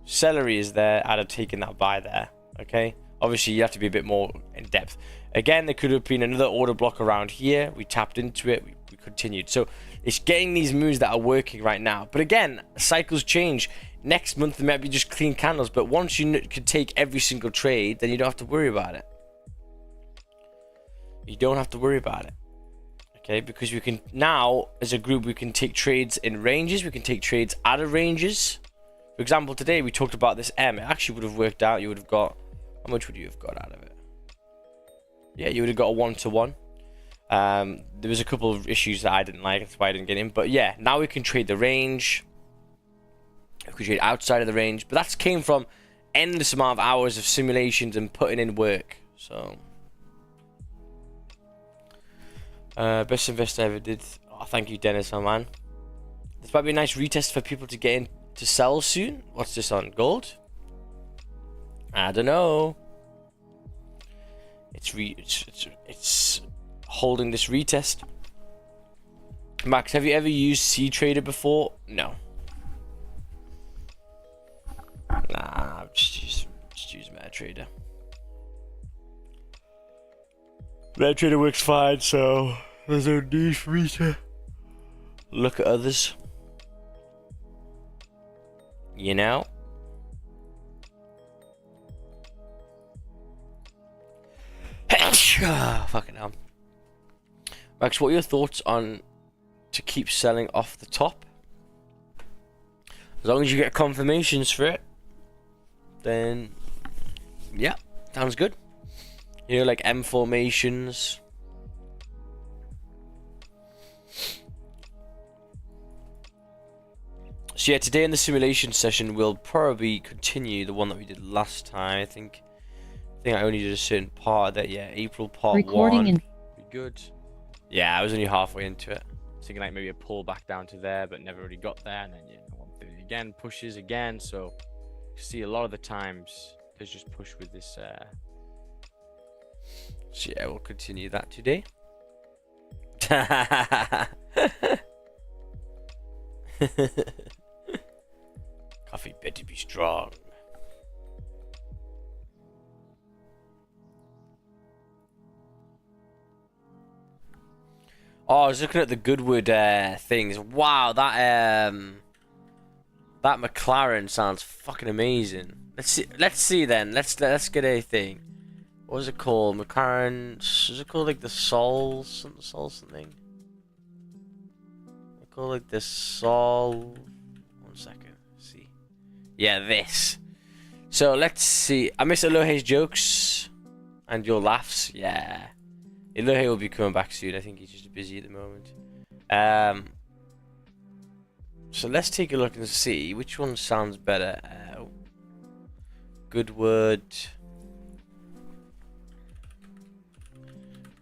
Celery is there. I'd have taken that buy there, okay? Obviously, you have to be a bit more in depth. Again, there could have been another order block around here. We tapped into it. We continued. So it's getting these moves that are working right now. But again, cycles change. Next month it might be just clean candles, but once you can take every single trade, then you don't have to worry about it. You don't have to worry about it. Okay, because we can now, as a group, we can take trades in ranges, we can take trades out of ranges. For example, today we talked about this M. It actually would have worked out. You would have got, how much would you have got out of it? Yeah, you would have got a 1-to-1. There was a couple of issues that I didn't like, that's why I didn't get in. But yeah, now we can trade the range. We can trade outside of the range. But that came from endless amount of hours of simulations and putting in work. So, best investor I ever did. Oh, thank you, Dennis, my man. This might be a nice retest for people to get in to sell soon. What's this on? Gold? I don't know. It's holding this retest. Max, have you ever used C Trader before? No. Nah, just use MetaTrader. MetaTrader works fine, so there's no need for me to look at others. You know? Fucking hell. Max, what are your thoughts on to keep selling off the top? As long as you get confirmations for it, then yeah, sounds good. You know, like M formations. So yeah, today in the simulation session, we'll probably continue the one that we did last time. I think I only did a certain part of that. Yeah, April part Recording 1. Be good. Yeah, I was only halfway into it. Thinking like maybe a pull back down to there, but never really got there. And then yeah, 130 again, pushes again. So you see a lot of the times there's just push with this. So yeah, we'll continue that today. Coffee better be strong. Oh, I was looking at the Goodwood things. Wow, that McLaren sounds fucking amazing. Let's see then. Let's get a thing. What was it called? McLaren. Was it called like the Sol something? They call like the Sol. 1 second. Let's see. Yeah, this. So let's see. I miss Elohei's jokes and your laughs. Yeah. Elohei will be coming back soon. I think he's just busy at the moment. So let's take a look and see which one sounds better. Goodwood.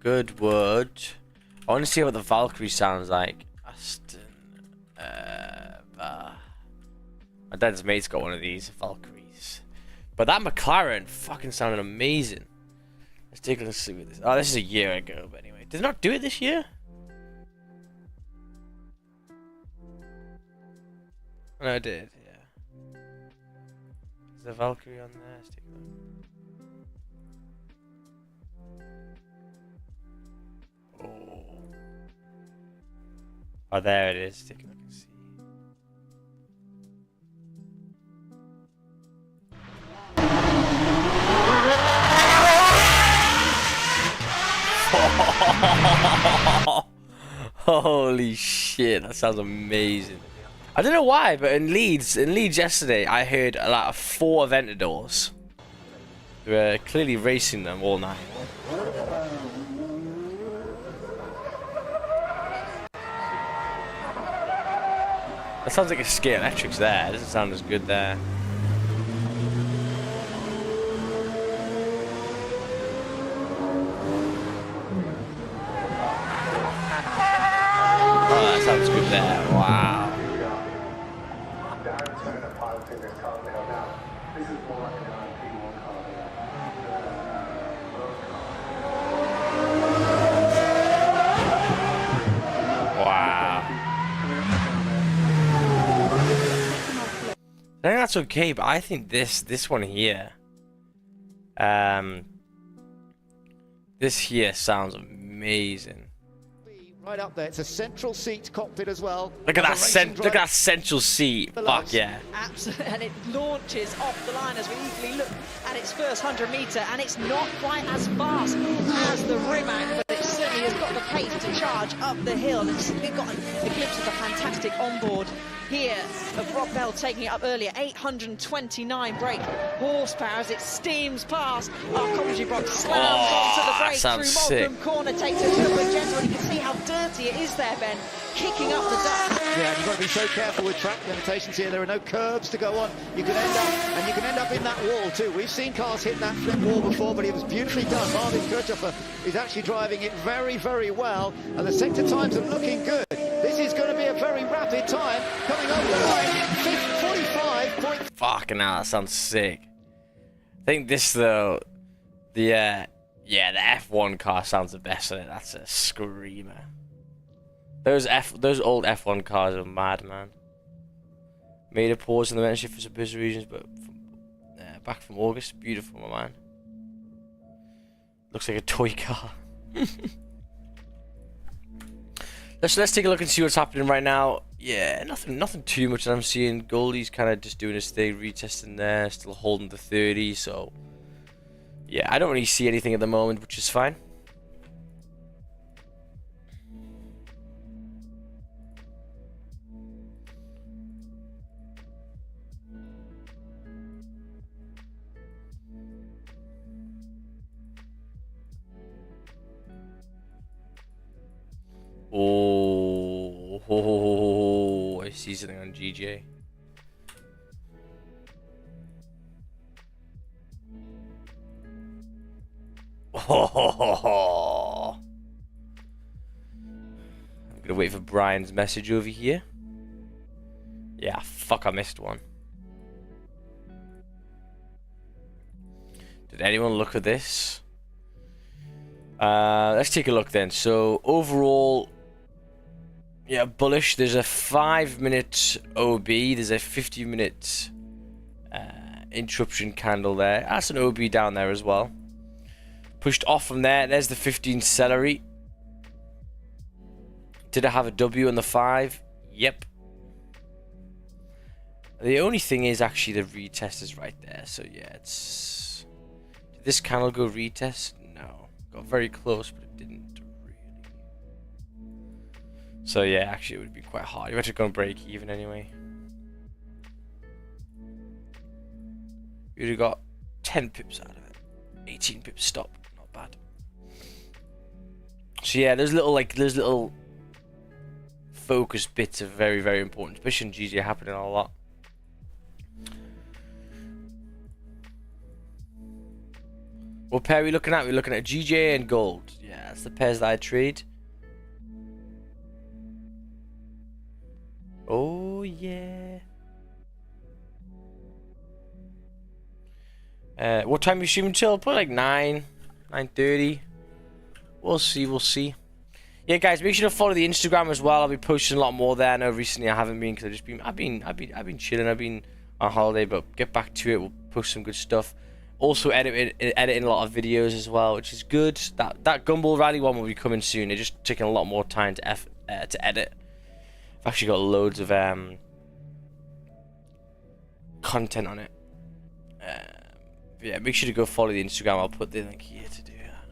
I want to see what the Valkyrie sounds like. Aston. My dad's mate's got one of these Valkyries. But that McLaren fucking sounded amazing. Let's take a look and see what this. Oh, this is a year ago, but anyway. Did it not do it this year? No, it did, yeah. Is there Valkyrie on there? Let's take a look. Oh, there it is. Take a look and see. Holy shit, that sounds amazing. I don't know why, but in Leeds yesterday, I heard a lot of 4 Aventadors. They were clearly racing them all night. That sounds like a Skate Electrics there. It doesn't sound as good there. Oh, that sounds good there. Wow. Wow. I think that's okay, but I think this one here, this here sounds amazing. Right up there. It's a central seat cockpit as well. Look at that central seat. Fuck yeah. Absolutely, and it launches off the line as we eagerly look at its first 100 metre, and it's not quite as fast as the Rimac, but it certainly has got the pace to charge up the hill. We've got a glimpse of the fantastic onboard here of Rob Bell taking it up earlier. 829 brake horsepower as it steams past our commentary box, slams onto the brake through Moulton Corner, takes it to a gentle, and you can see how dirty it is there, Ben, kicking up the dust. Yeah, you've got to be so careful with track limitations here. There are no curbs to go on. You can end up in that wall too. We've seen cars hit that flip wall before, but it was beautifully done. Marvin Kirchhoffer is actually driving it very, very well, and the sector times are looking good. This is going to be a very rapid time coming over the line. 45. Fucking hell, that sounds sick. I think this though, the F1 car sounds the best in it. That's a screamer. Those old F1 cars are mad, man. Made a pause in the mentorship for some business reasons, but back from August, beautiful, my man. Looks like a toy car. Let's take a look and see what's happening right now. Yeah, nothing too much that I'm seeing. Goldie's kind of just doing his thing, retesting there, still holding the 30. So yeah, I don't really see anything at the moment, which is fine. Oh, I see something on GJ. Oh, I'm gonna wait for Brian's message over here. Yeah, fuck, I missed one. Did anyone look at this? Let's take a look then. So overall, yeah, bullish. There's a 5-minute OB. There's a 50-minute interruption candle there. That's an OB down there as well. Pushed off from there. There's the 15 celery. Did it have a W on the 5? Yep. The only thing is actually the retest is right there. So yeah, it's... Did this candle go retest? No. Got very close, but it didn't really. So yeah, actually it would be quite hard. You're actually going to break even anyway. You would have got 10 pips out of it. 18 pips stop. Not bad. So yeah, those little focus bits are very, very important. Especially in GG happening a lot. What pair are we looking at? We're looking at GJ and gold. Yeah, that's the pairs that I trade. Oh yeah. What time are you shooting till? Probably like 9:30. We'll see. Yeah, guys, make sure to follow the Instagram as well. I'll be posting a lot more there. I know recently I haven't been because I've been chilling. I've been on holiday, but get back to it. We'll post some good stuff. Also editing a lot of videos as well, which is good. That Gumball Rally one will be coming soon. They're just taking a lot more time to edit. I've actually got loads of content on it. Yeah, make sure to go follow the Instagram. I'll put the link here to do that.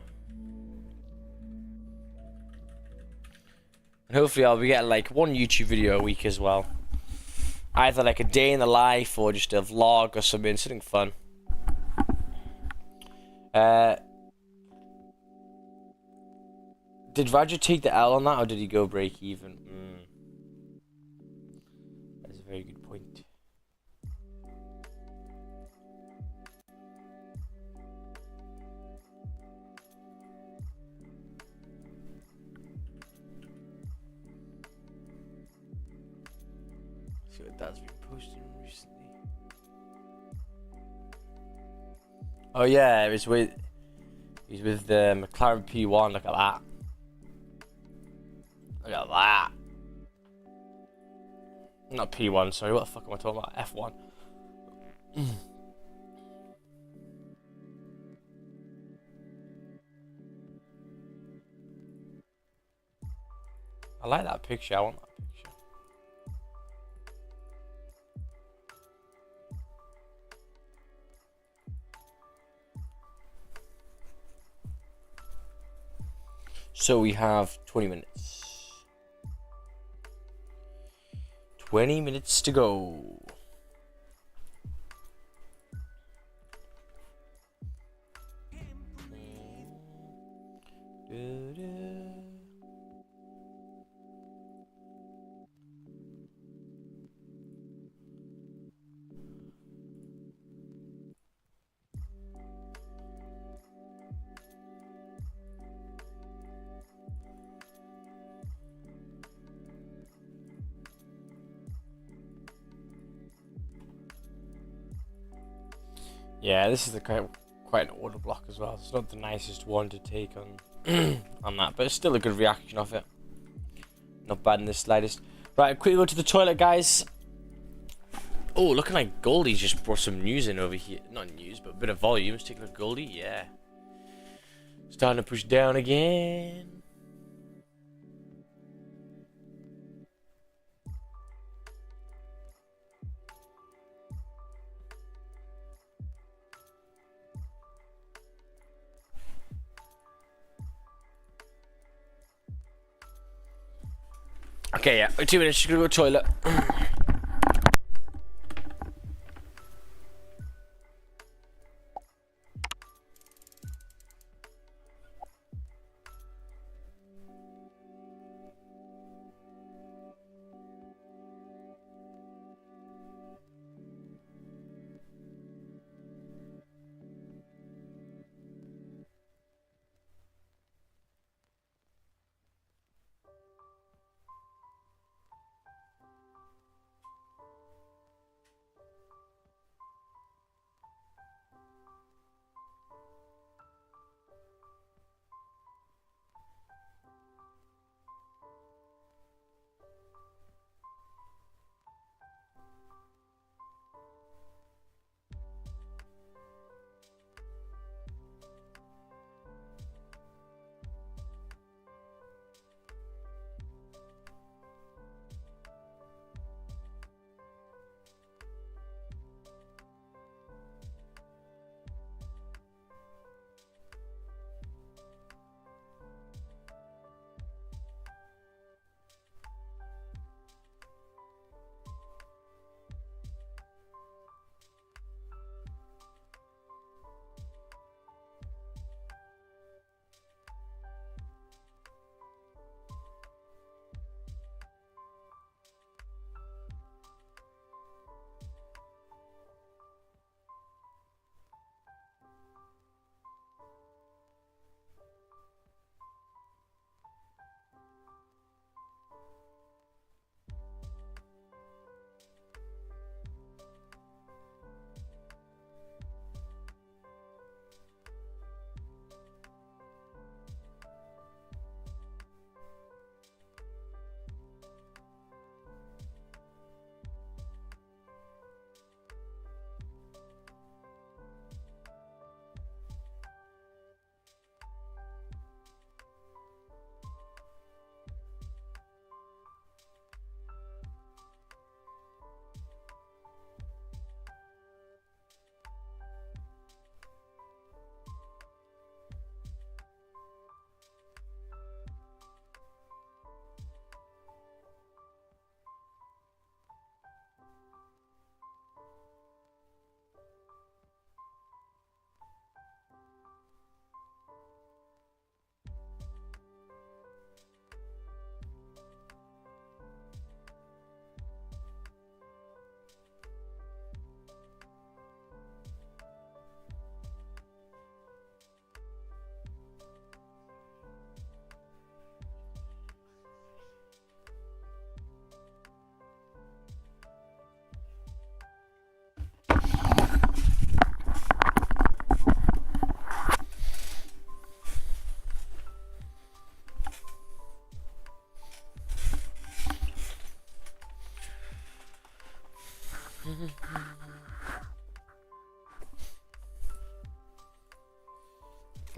And hopefully I'll be getting like one YouTube video a week as well. Either like a day in the life or just a vlog or something fun. Did Roger take the L on that, or did he go break even? That's a very good point. See what that's been posting recently. Oh yeah, he's with the McLaren P1. Look at that. Look at that. Not P1, sorry. What the fuck am I talking about? F1. I like that picture. I want that picture. So we have 20 minutes. 20 minutes to go. Yeah, this is the quite an order block as well. It's not the nicest one to take on on that, but it's still a good reaction of it. Not bad in the slightest. Right, quickly go to the toilet, guys. Oh, looking like Goldie's just brought some news in over here. Not news, but a bit of volume. Let's take a look, Goldie. Yeah. Starting to push down again. Okay, yeah. 2 minutes. Just gonna go to the toilet.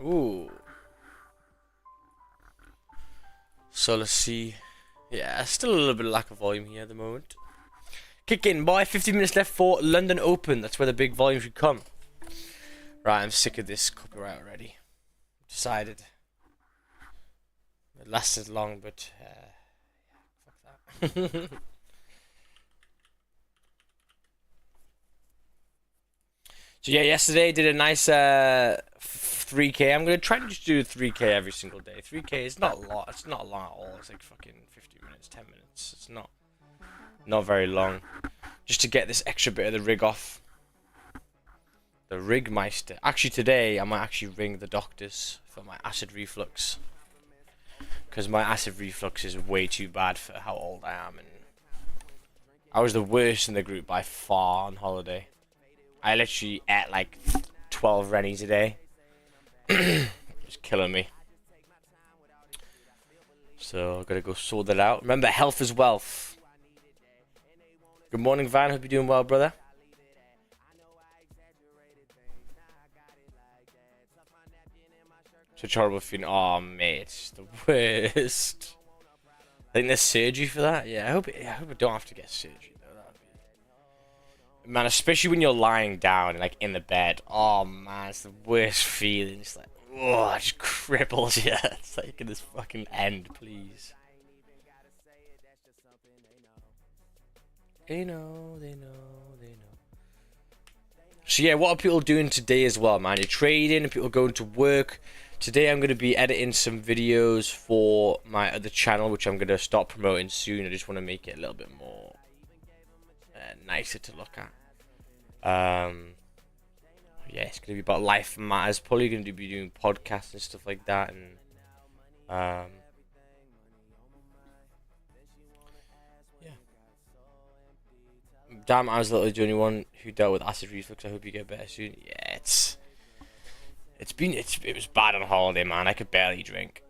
Ooh. So let's see. Yeah, still a little bit of lack of volume here at the moment. Kick in, boy. 15 minutes left for London Open. That's where the big volume should come. Right, I'm sick of this copyright already. Decided. It lasted long, but fuck that. So yeah, yesterday did a nice 3K. I'm gonna try to just do 3K every single day. 3K is not a lot. It's not long at all. It's like fucking 50 minutes, 10 minutes. It's not very long. Just to get this extra bit of the rig off. The Rigmeister. Actually, today I might actually ring the doctors for my acid reflux, because my acid reflux is way too bad for how old I am, and I was the worst in the group by far on holiday. I literally ate like 12 rennies a day. It's killing me. So I gotta go sort that out. Remember, health is wealth. Good morning, Van. Hope you're doing well, brother. Such horrible feeling. Oh, mate, it's the worst. I think there's surgery for that. Yeah, I hope I don't have to get surgery though. Man, especially when you're lying down, like in the bed. Oh man, it's the worst feeling. It's like, oh, it just cripples you. It's like, can this fucking end, please? They know. So yeah, what are people doing today as well, man? You're trading and people going to work. Today I'm going to be editing some videos for my other channel, which I'm going to start promoting soon. I just want to make it a little bit more nicer to look at. Yeah, it's going to be about life matters. Probably going to be doing podcasts and stuff like that. And yeah. Damn, I was literally the only one who dealt with acid reflux. I hope you get better soon. Yeah, it was bad on holiday, man. I could barely drink.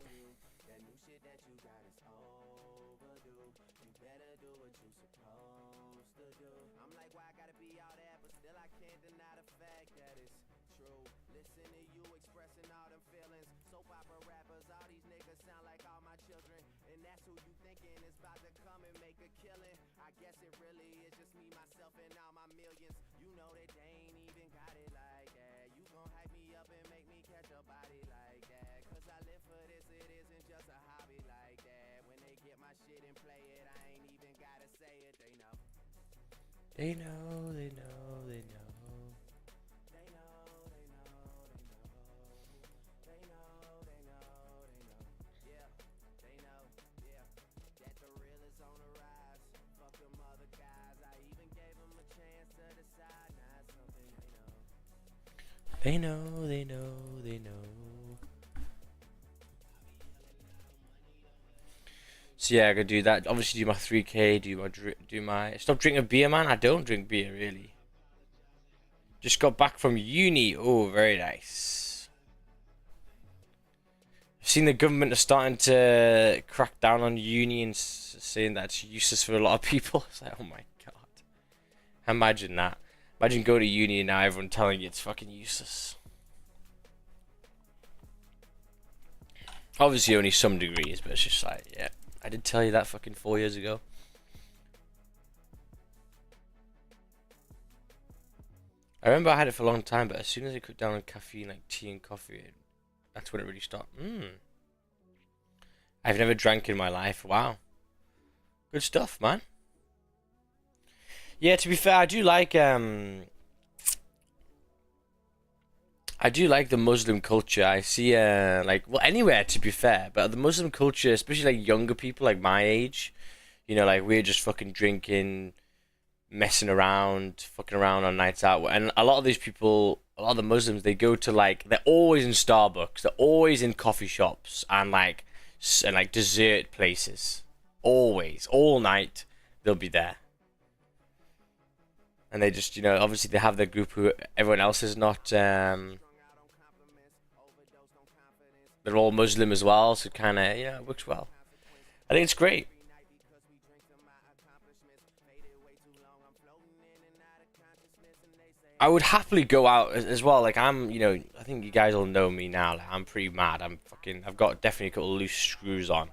They know. They know. So yeah, I could do that. Obviously, do my 3K. Do my. Stop drinking beer, man. I don't drink beer really. Just got back from uni. Oh, very nice. I've seen the government are starting to crack down on uni and saying that it's useless for a lot of people. It's like, oh my god. Imagine that. Imagine going to uni and now everyone telling you it's fucking useless. Obviously, only some degrees, but it's just like, yeah. I did tell you that fucking 4 years ago. I remember I had it for a long time, but as soon as I cut down on caffeine, like tea and coffee, that's when it really stopped. I've never drank in my life. Wow. Good stuff, man. Yeah, to be fair, I do like the Muslim culture. I see, like, well, anywhere to be fair, but the Muslim culture, especially like younger people, like my age, you know, like we're just fucking drinking, messing around, fucking around on nights out. And a lot of these people, a lot of the Muslims, they go to like, they're always in Starbucks, they're always in coffee shops and like dessert places. Always, all night, they'll be there. And they just, you know, obviously they have their group who everyone else is not, they're all Muslim as well, so kind of, yeah, it works well. I think it's great. I would happily go out as well. Like, I'm, you know, I think you guys all know me now. Like, I'm pretty mad. I've got definitely got loose screws on.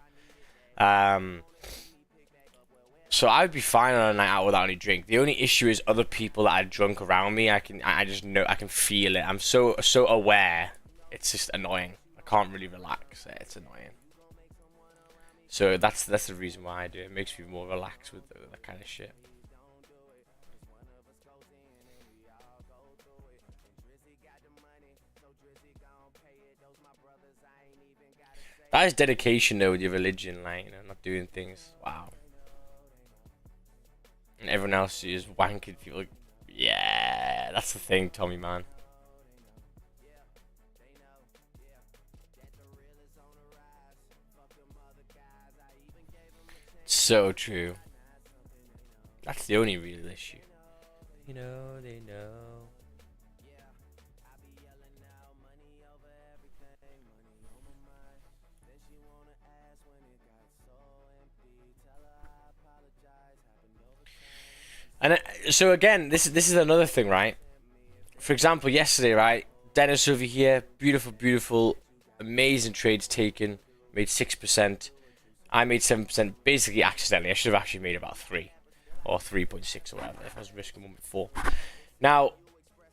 So I'd be fine on a night out without any drink. The only issue is other people that are drunk around me. I just know, I can feel it. I'm so aware. It's just annoying. I can't really relax. It's annoying. So that's the reason why I do it. It makes me more relaxed with that kind of shit. That is dedication though with your religion, like, you know, not doing things. Wow. And everyone else is wanking people. Like, yeah, that's the thing, Tommy, man. So true. That's the only real issue. You know, they know. And so again, this is another thing, right? For example, yesterday, right? Dennis over here, beautiful, amazing trades taken, made 6%. I made 7%, basically accidentally. I should have actually made about 3 or 3.6 or whatever if I was risking 1.4. Now,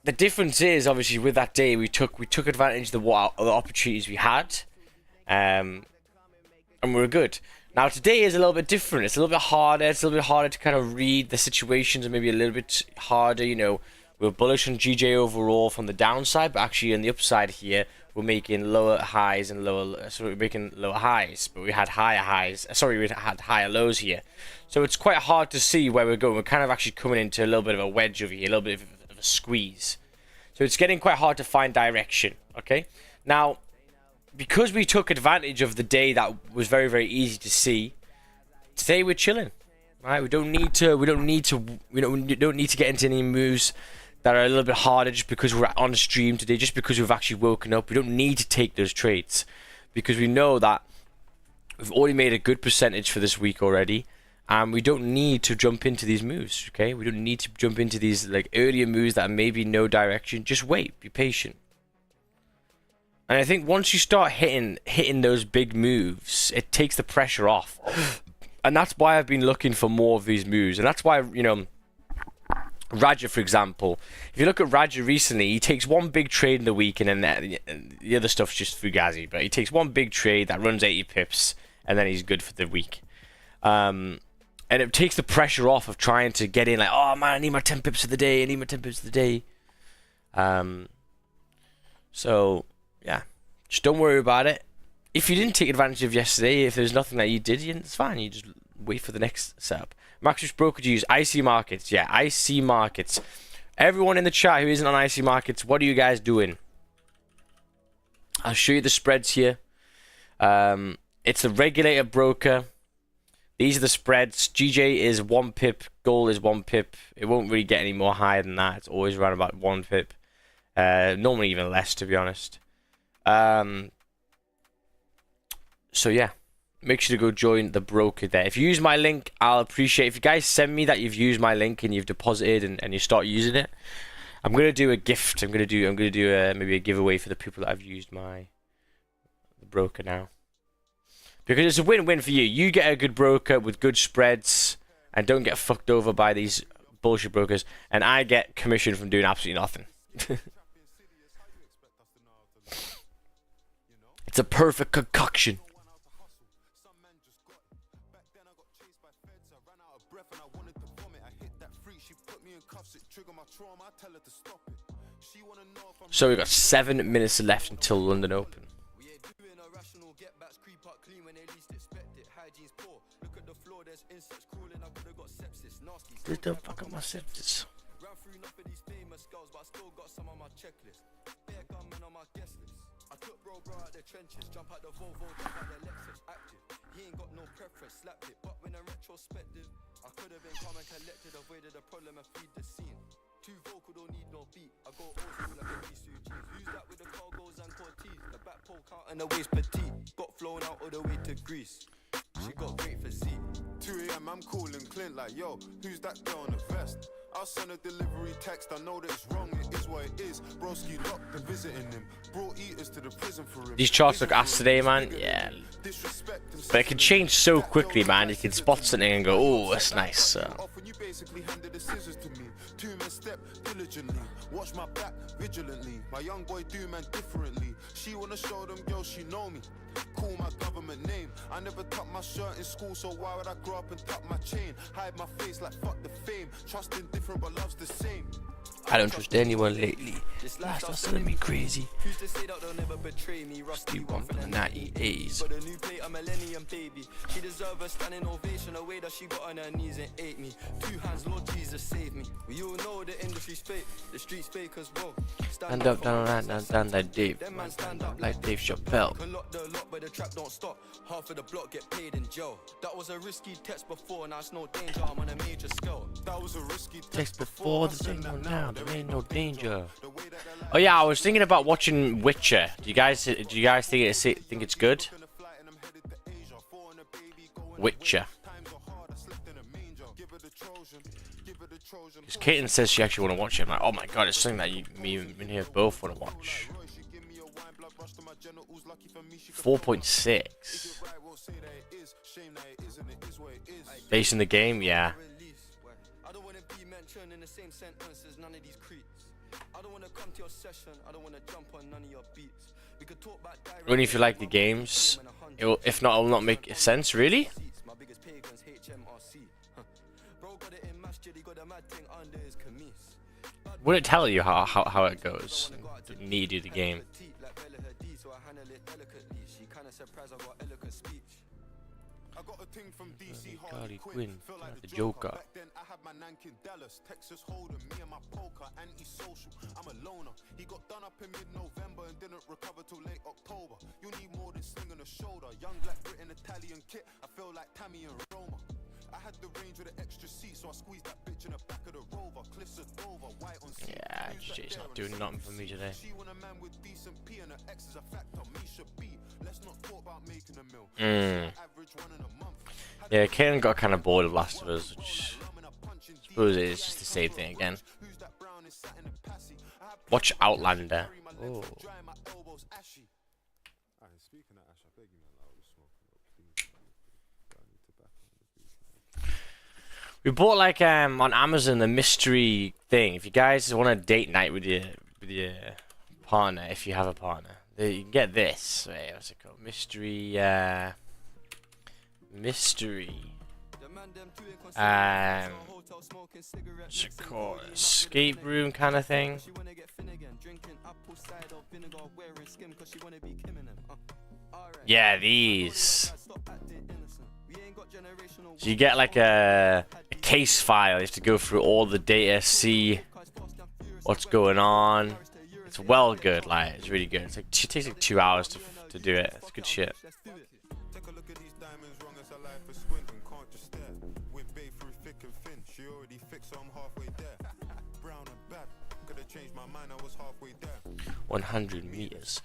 the difference is obviously with that day we took advantage of the opportunities we had, and we were good. Now today is a little bit different. It's a little bit harder. It's a little bit harder to kind of read the situations, and maybe a little bit harder. You know, we're bullish on GJ overall from the downside, but actually on the upside here, we're making lower highs and lower. So we're making lower highs, but we had higher highs. Sorry, we had higher lows here. So it's quite hard to see where we're going. We're kind of actually coming into a little bit of a wedge over here, a little bit of a squeeze. So it's getting quite hard to find direction. Okay, now, because we took advantage of the day that was very, very easy to see, today we're chilling, right? We don't need to get into any moves that are a little bit harder just because we're on stream today, just because we've actually woken up. We don't need to take those trades because we know that we've already made a good percentage for this week already, and we don't need to jump into these moves. Okay, we don't need to jump into these like earlier moves that are maybe no direction. Just wait, be patient. And I think once you start hitting those big moves, it takes the pressure off. And that's why I've been looking for more of these moves. And that's why, you know, Raja, for example, if you look at Raja recently, he takes one big trade in the week, and then the other stuff's just fugazi. But he takes one big trade that runs 80 pips, and then he's good for the week. And it takes the pressure off of trying to get in, like, oh man, I need my 10 pips of the day. I need my 10 pips of the day. So yeah, just don't worry about it. If you didn't take advantage of yesterday, if there's nothing that you did, it's fine. You just wait for the next setup. Max, which broker do you use? IC Markets. Yeah, IC Markets. Everyone in the chat who isn't on IC Markets, what are you guys doing? I'll show you the spreads here. It's the regulator broker. These are the spreads. GJ is 1 pip. Gold is 1 pip. It won't really get any more higher than that. It's always around about 1 pip. Normally even less, to be honest. So yeah, make sure to go join the broker there. If you use my link, I'll appreciate if you guys send me that you've used my link and you've deposited and you start using it. I'm gonna do a gift. I'm gonna do maybe a giveaway for the people that have used the broker now, because it's a win-win for you. You get a good broker with good spreads and don't get fucked over by these bullshit brokers, and I get commission from doing absolutely nothing. It's a perfect concoction. So we've got 7 minutes left until London Open. Don't fuck up my sepsis. I took bro out the trenches, jump out the Volvo, jump out the Lexus, active. He ain't got no preference, slapped it, but when in retrospective, I could have been calm and collected, avoided the problem and feed the scene. Too vocal, don't need no beat. I go old school like a East jeans. Who's that with the cargos and Cortez? The back poke out and the waist petite. Got flown out all the way to Greece. She got great physique. 2 AM, I'm calling Clint like, yo, who's that girl on the vest? I'll send a delivery text, I know that it's wrong, it is These charts look ass today, man. Yeah. But it can change so quickly, man. You can spot something and go, oh, that's nice. So. Watch my back vigilantly. My young boy do man differently. She wanna show them girls she know me. Call my government name. I never tucked my shirt in school, so why would I grow up and tuck my chain? Hide my face like fuck the fame. Trusting different but love's the same. I don't trust anyone lately. Life's selling me crazy. Who's to say that they'll never betray me? Rusty one from the 98s. But a new plate, a millennium baby. She deserves a standing ovation. The way that she got on her knees and ate me. 2 hands, Lord Jesus, save me. We all know the industry's fake. The streets fake as well. Stand up, down, like Dave. Stand up like Dave Chappelle. Can lock the lock, but the trap don't stop. Half of the block get paid in jail. That was a risky text before, now it's no danger. I'm on a major scale. That was a risky text before, the signal now. There ain't no danger. Oh yeah, I was thinking about watching Witcher. Do you guys think it's good? Witcher. Because Kaiten says she actually want to watch it. I'm like, oh my god, it's something that me and here both want to watch. 4.6. Based in the game, yeah. I don't want to be mentioned in the same sentence as none of these creeps. I don't want to come to your session. I don't want to jump on none of your beats. We could talk about only if you like the games. If not, it will not make sense, really. my biggest pagans HMRC. Bro got it in masjid, he got a mad thing under his camise. Would it tell you how it goes? You need to do the game. So I handle it delicately. She kinda surprised I got eloquent speech. I got a thing from DC Harley Quinn, the Joker. Back then I had my Nankin Dallas, Texas Hold'em, me and my poker, anti-social. I'm a loner. He got done up in mid-November and didn't recover till late October. You need more than sling on the shoulder. Young black Britain Italian kit. I feel like Tammy and Roma. I had the range with an extra seat, so I squeezed that bitch in the back of the Rover. Cliffs of Dover, white on sea. Yeah, JJ's not doing nothing for me today. She want a man with decent P and her ex is a factor. Me should be. Let's not talk about making a mill. Average one in a month. Yeah, Kaiten got kind of bored of Last of Us, which I suppose it is just the same thing again. Watch Outlander. Oh. We bought like on Amazon the mystery thing. If you guys want a date night with your partner, if you have a partner, you can get this. Wait, what's it called? Mystery. What's it called? Escape room kind of thing. Yeah, these. So you get like a case file. You have to go through all the data, see what's going on. It's well good, like it's really good. It's like it takes like 2 hours to do it. It's good shit. She already fixed, so I'm halfway there. Brown and bad, could have changed my mind, I was halfway there. 100 meters.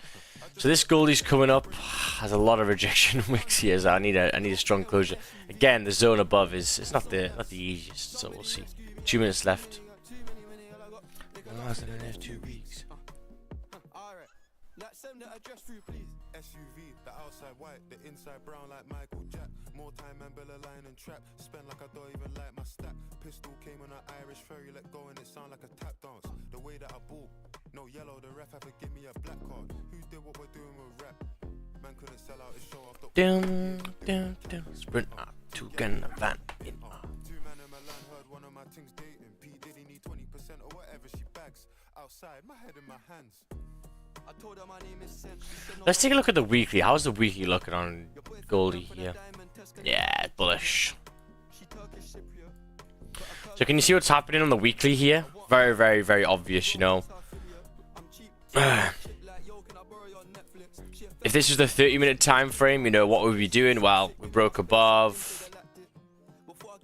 So this goalie's coming up has a lot of rejection wicks here, so I need a strong closure. Again, the zone above is not the easiest, so we'll see. 2 minutes left. Last than 2 weeks. SUV, the outside white, the inside brown like Michael Jack. More time and Bella line and trap. Spend like I don't even like my stack. Pistol came on an Irish ferry, let go and it sound like a tap dance. The way that I ball, no yellow, the ref have to give me a black card. Who did what we're doing with rap? Man couldn't sell out his show after. Sprint out to get in the van. 2 man in my land heard one of my things dating. P Diddy need 20% or whatever she bags. Outside, my head in my hands. Let's take a look at the weekly. How's the weekly looking on Goldie here? Yeah, bullish. So can you see what's happening on the weekly here? Very, very, very obvious, you know. If this was the 30-minute time frame, you know, what would we be doing? Well, we broke above.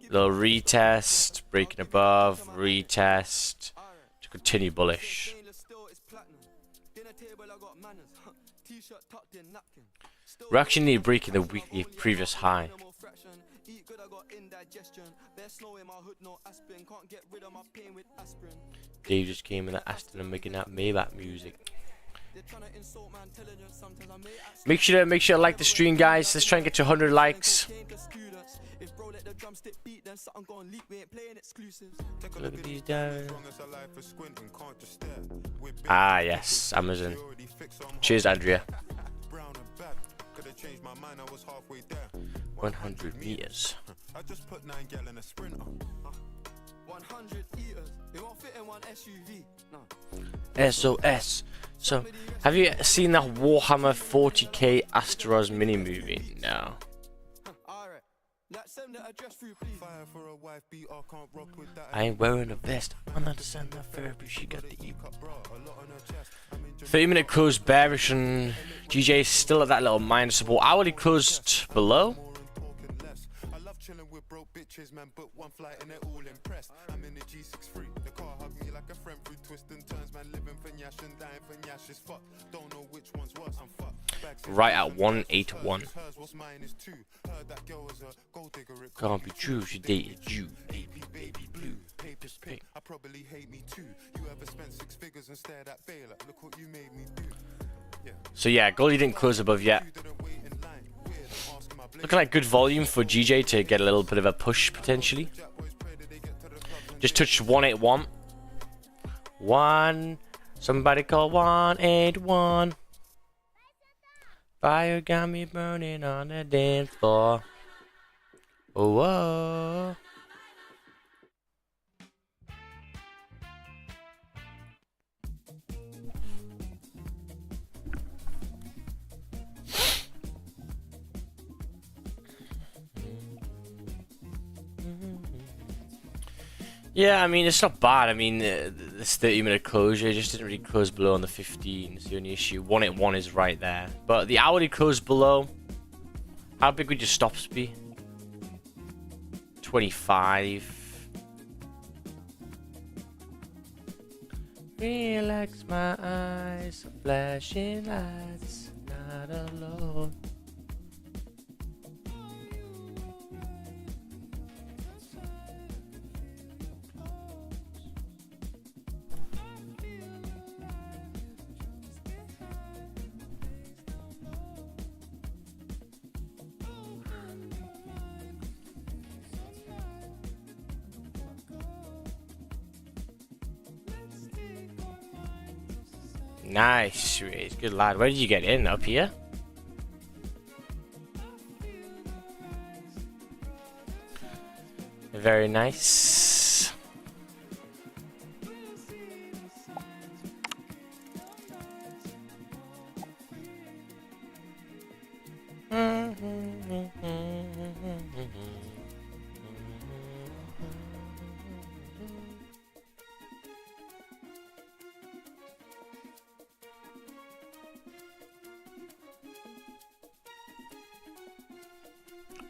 Little retest, breaking above, retest. To continue bullish. We're actually need a break in the weekly previous high. Dave just came in and asked him making that Maybach music. Make sure to like the stream, guys. Let's try and get to 100 likes. Look at these guys. Ah, yes, Amazon. Cheers, Andrea. 100 meters. I just put 9 gal in a sprinter. 100 eaters. It won't fit in one SUV. No. SOS. So, have you seen that Warhammer 40k Asteros mini movie? No. I ain't wearing a vest. I'm not a send that therapy. She got the 30-minute close bearish, and GJ is still at that little minus support. Hourly closed below. Chilling with broke bitches, man, but one flight and they're all impressed. I'm in the G63, the car hugged me like a friend through twists and turns, man, living for Nyash and dying for Nyash is fuck. Don't know which one's worse, I'm fucked. Right at 181. Can't be true, she dated you. Baby blue. Papers pink. I probably hate me too. You ever spent 6 figures and stared at Baylor? Look what you made me do. So yeah, goalie didn't close above yet. Looking like good volume for GJ to get a little bit of a push potentially. Just touched 181. Somebody call 181. Fire got me burning on the dance floor. Oh, whoa. Yeah, I mean, it's not bad. I mean, this 30-minute closure just didn't really close below on the 15. It's the only issue. 181 is right there. But the hourly closed below. How big would your stops be? 25. Relax my eyes, flashing lights, not alone. Nice, Reese. Good lad. Where did you get in? Up here? Very nice.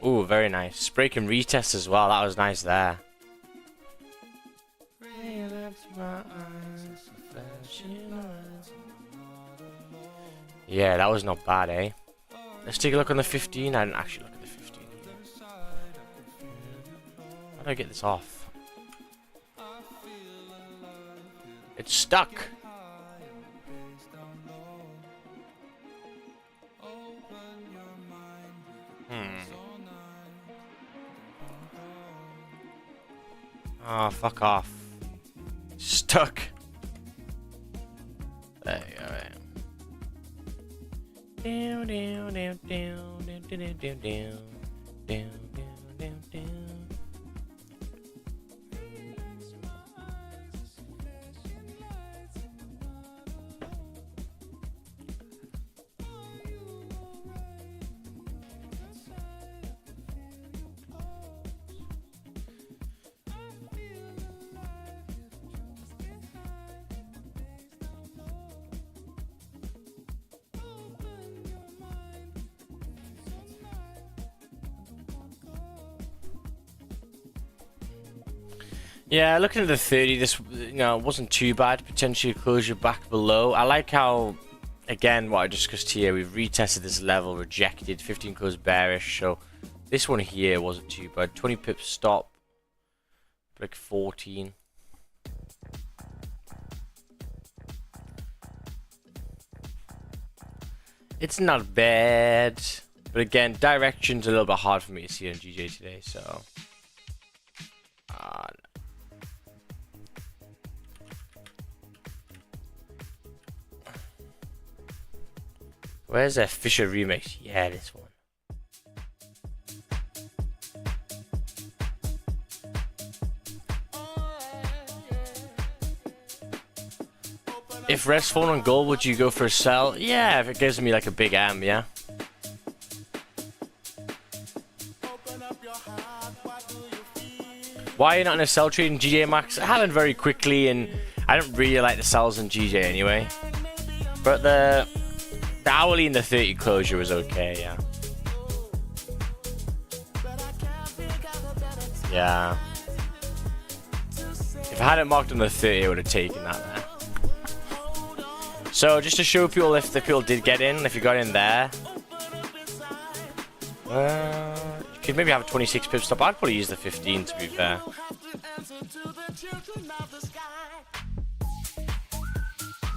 Ooh, very nice. Break and retest as well. That was nice there. Yeah, that was not bad, eh? Let's take a look on the 15. I didn't actually look at the 15. How do I get this off? It's stuck. Oh, fuck off. Stuck. There you go, right. Down, down, down, down, down, down, down, down, down, down, down. Yeah, looking at the 30, this wasn't too bad. Potentially closure back below. I like how, again, what I discussed here, we've retested this level, rejected, 15 closed bearish. So this one here wasn't too bad. 20 pips stop, like 14. It's not bad. But again, direction's a little bit hard for me to see on GJ today, so. Where's that Fisher remix? Yeah, this one. If rest phone on gold, would you go for a sell? Yeah, if it gives me like a big AM, yeah. Why are you not in a sell trade in GJ Max? It happened very quickly, and I don't really like the sells in GJ anyway. But the hourly and the 30 closure was okay, yeah. Yeah. If I had it marked on the 30, I would have taken that there. So just to show people if the people did get in, if you got in there, you could maybe have a 26 pip stop. I'd probably use the 15 to be fair.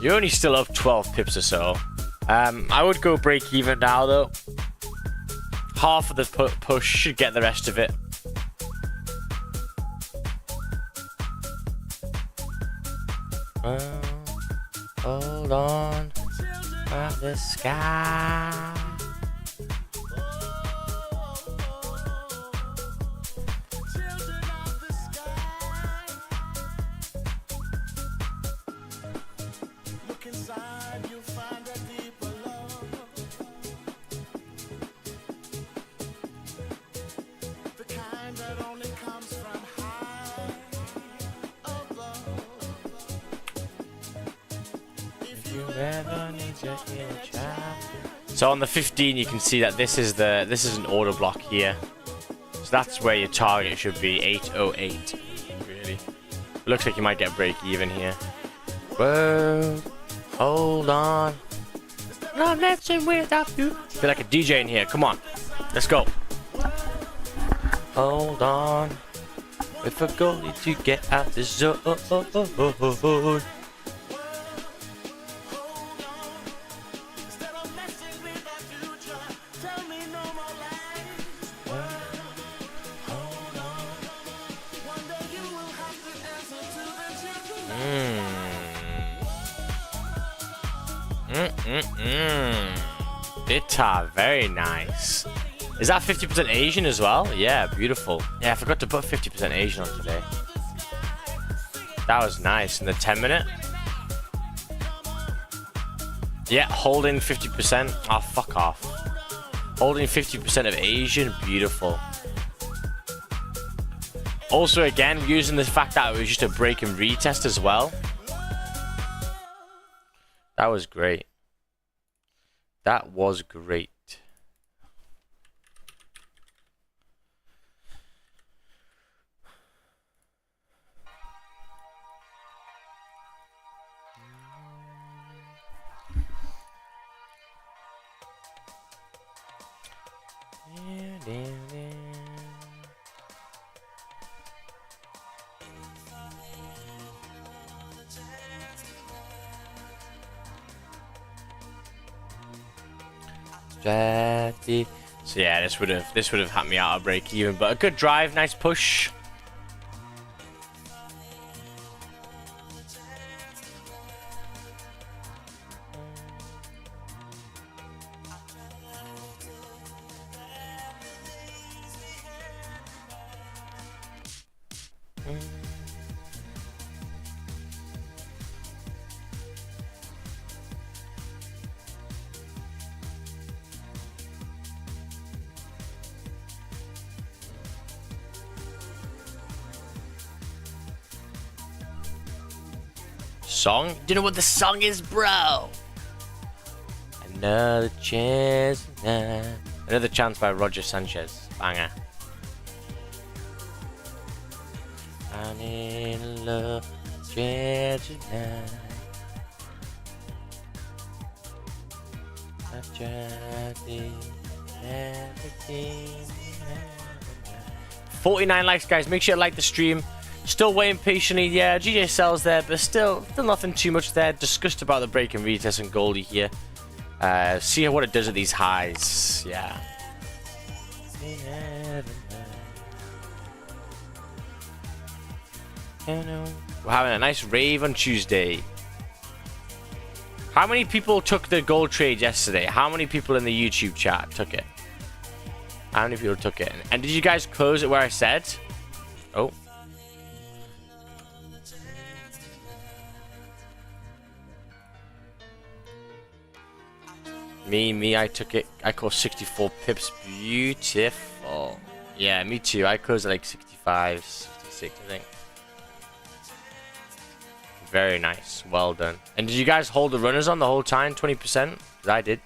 You're only still up 12 pips or so. I would go break even now though. Half of the push should get the rest of it. Hold on, of the sky. Look inside, you'll find a deeper love. The kind that only comes from high above. If you Ever need your inner child. So on the 15, you can see that this is an order block here. So that's where your target should be, 808. Really, looks like you might get break even here. Whoa, hold on. I'm messing without you. Feel like a DJ in here. Come on, let's go. Hold on. If a goalie to get out the zone. Bitter, very nice. Is that 50% Asian as well? Yeah, beautiful. Yeah, I forgot to put 50% Asian on today. That was nice. In the 10-minute. Yeah, holding 50%. Oh, fuck off. Holding 50% of Asian, beautiful. Also, again, using the fact that it was just a break and retest as well. That was great. That was great. So yeah, this would have had me out of break even, but a good drive, nice push. Song? Do you know what the song is, bro? Another chance. Another chance by Roger Sanchez. Banger. I'm in love with you tonight. I tried everything. 49 likes, guys. Make sure you like the stream. Still waiting patiently. Yeah, GJ sells there, but still nothing too much there. Discussed about the break and retest and Goldie here. See what it does at these highs. Yeah. We're having a nice rave on Tuesday. How many people took the gold trade yesterday? How many people in the YouTube chat took it? How many people took it? And did you guys close it where I said? Oh. Me, I took it. I called 64 pips. Beautiful. Yeah, me too. I closed at like 65, 66, I think. Very nice. Well done. And did you guys hold the runners on the whole time? 20%? Because I did.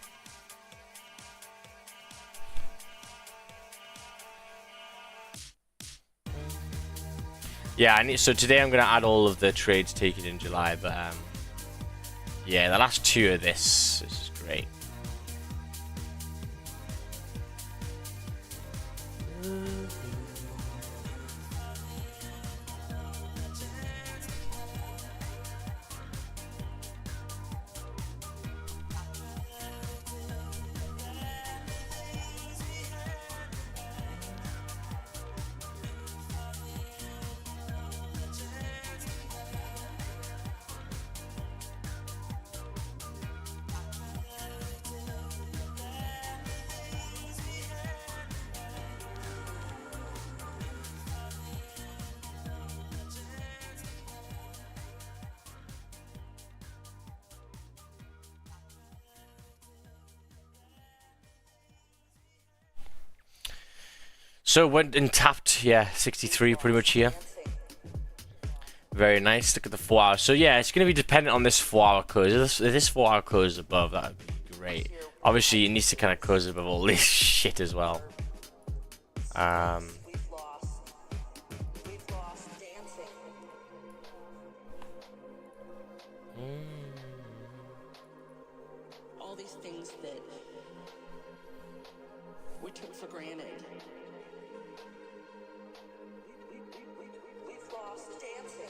Yeah, so today I'm going to add all of the trades taken in July, but yeah, the last two of this is great. So went and tapped, yeah, 63 pretty much here. Very nice. Look at the 4 hours. So yeah, it's going to be dependent on this 4 hour close. If this 4 hour close above, that would be great. Obviously, it needs to kind of close above all this shit as well. All these things that we took for granted. We've lost dancing.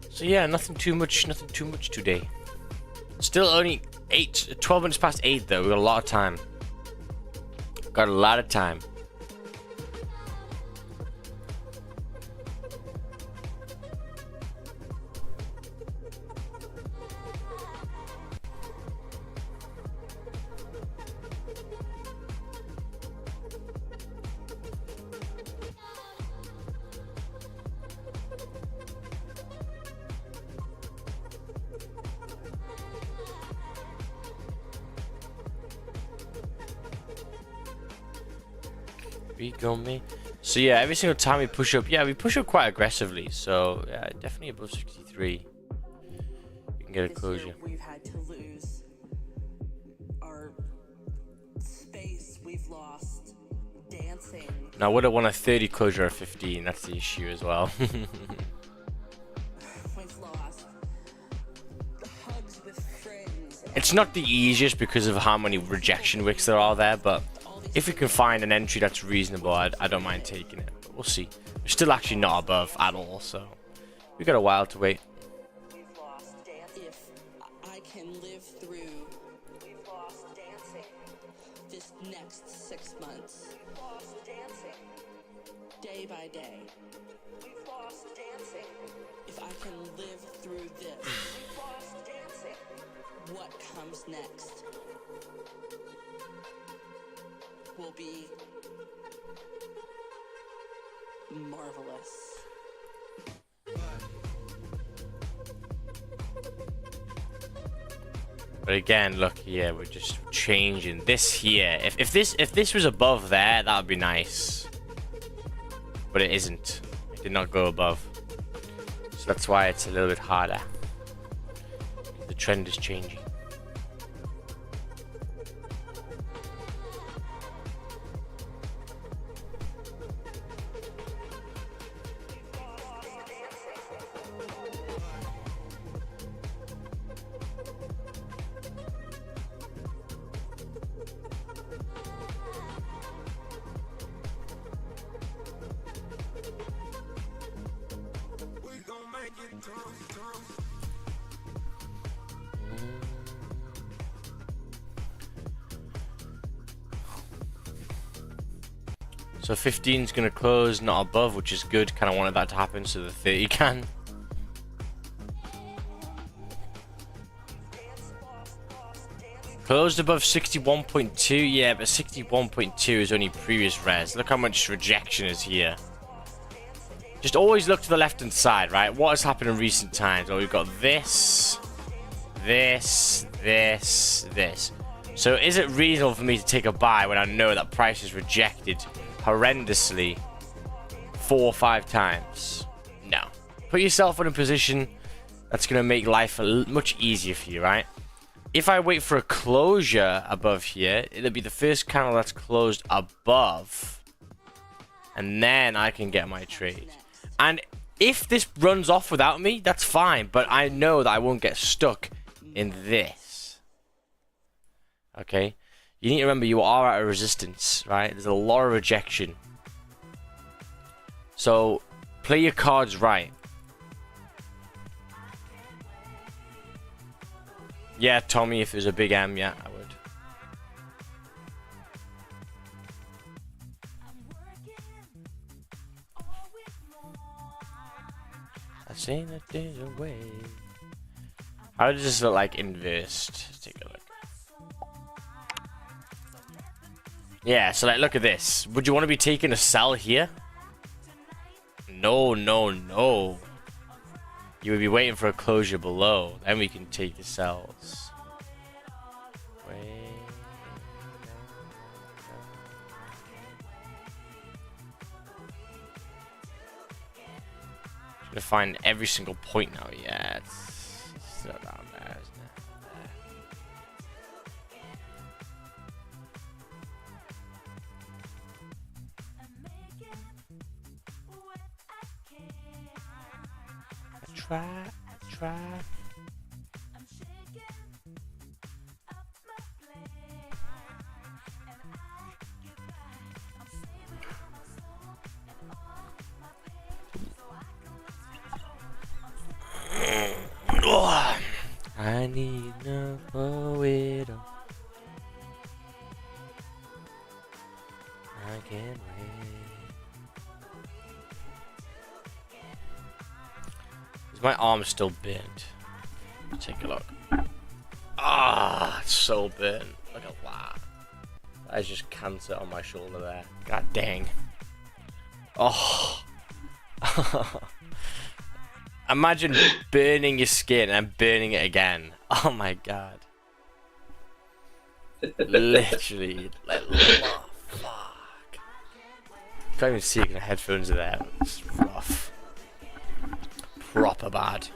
So yeah, nothing too much today. Still only 12 minutes past 8 though. We got a lot of time. Got a lot of time. So yeah, every single time we push up, we push up quite aggressively. So yeah, definitely above 63. You can get a closure. We've had to lose our space. We've lost dancing. Now, I would have won a 30 closure at 15. That's the issue as well. We've lost the hugs with friends. It's not the easiest because of how many rejection wicks there are there, but if we can find an entry that's reasonable, I don't mind taking it. But we'll see. We're still actually not above at all, so we got a while to wait. We've lost dancing. If I can live through, we've lost dancing. This next 6 months, we've lost dancing. Day by day, we've lost dancing. If I can live through this, we've lost dancing. What comes next will be marvelous. But again, look here, we're just changing this here. If this was above there, that would be nice. But it isn't. It did not go above. So that's why it's a little bit harder. The trend is changing. So 15 is going to close, not above, which is good. Kind of wanted that to happen so the 30 can. Closed above 61.2, yeah, but 61.2 is only previous res. Look how much rejection is here. Just always look to the left-hand side, right? What has happened in recent times? Well, we've got this, this, this, this. So is it reasonable for me to take a buy when I know that price is rejected horrendously 4 or 5 times? No. Put yourself in a position that's going to make life much easier for you, right? If I wait for a closure above here, it'll be the first candle that's closed above, and then I can get my trade. And if this runs off without me, that's fine, but I know that I won't get stuck in this. Okay? You need to remember you are at a resistance, right? There's a lot of rejection. So, play your cards right. Yeah, Tommy, if there's a big M, yeah, I would. I seen that there's a way. How does this look like inversed? Let's take a look. Yeah, so like, look at this. Would you want to be taking a sell here? No, no, no. You would be waiting for a closure below. Then we can take the sells. Trying to find every single point now. Yeah, it's not down there, isn't it? Try. I need no poet. I can't wait. My arm's still burnt. Take a look. Ah, it's so burnt. Look at that. That is just cancer on my shoulder there. God dang. Oh. Imagine burning your skin and burning it again. Oh my god. Literally. Like, oh, fuck. Can't even see it in the headphones are there. It's rough. Proper bad.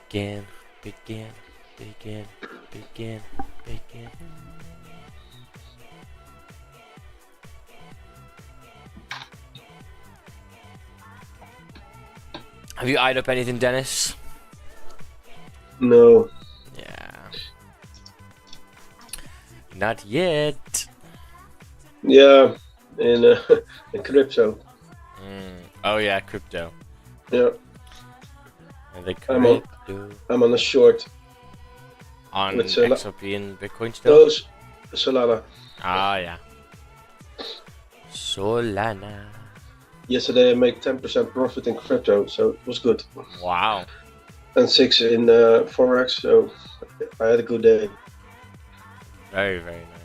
Begin. Have you eyed up anything, Dennis? No. Yeah. Not yet. Yeah, in crypto. Oh yeah, crypto. Yeah. And the I'm on a short. On with XRP and Bitcoin still? No, Solana. Ah yeah. Solana. Yesterday I made 10% profit in crypto, so it was good. Wow. And 6 in FOREX, so I had a good day. Very, very nice.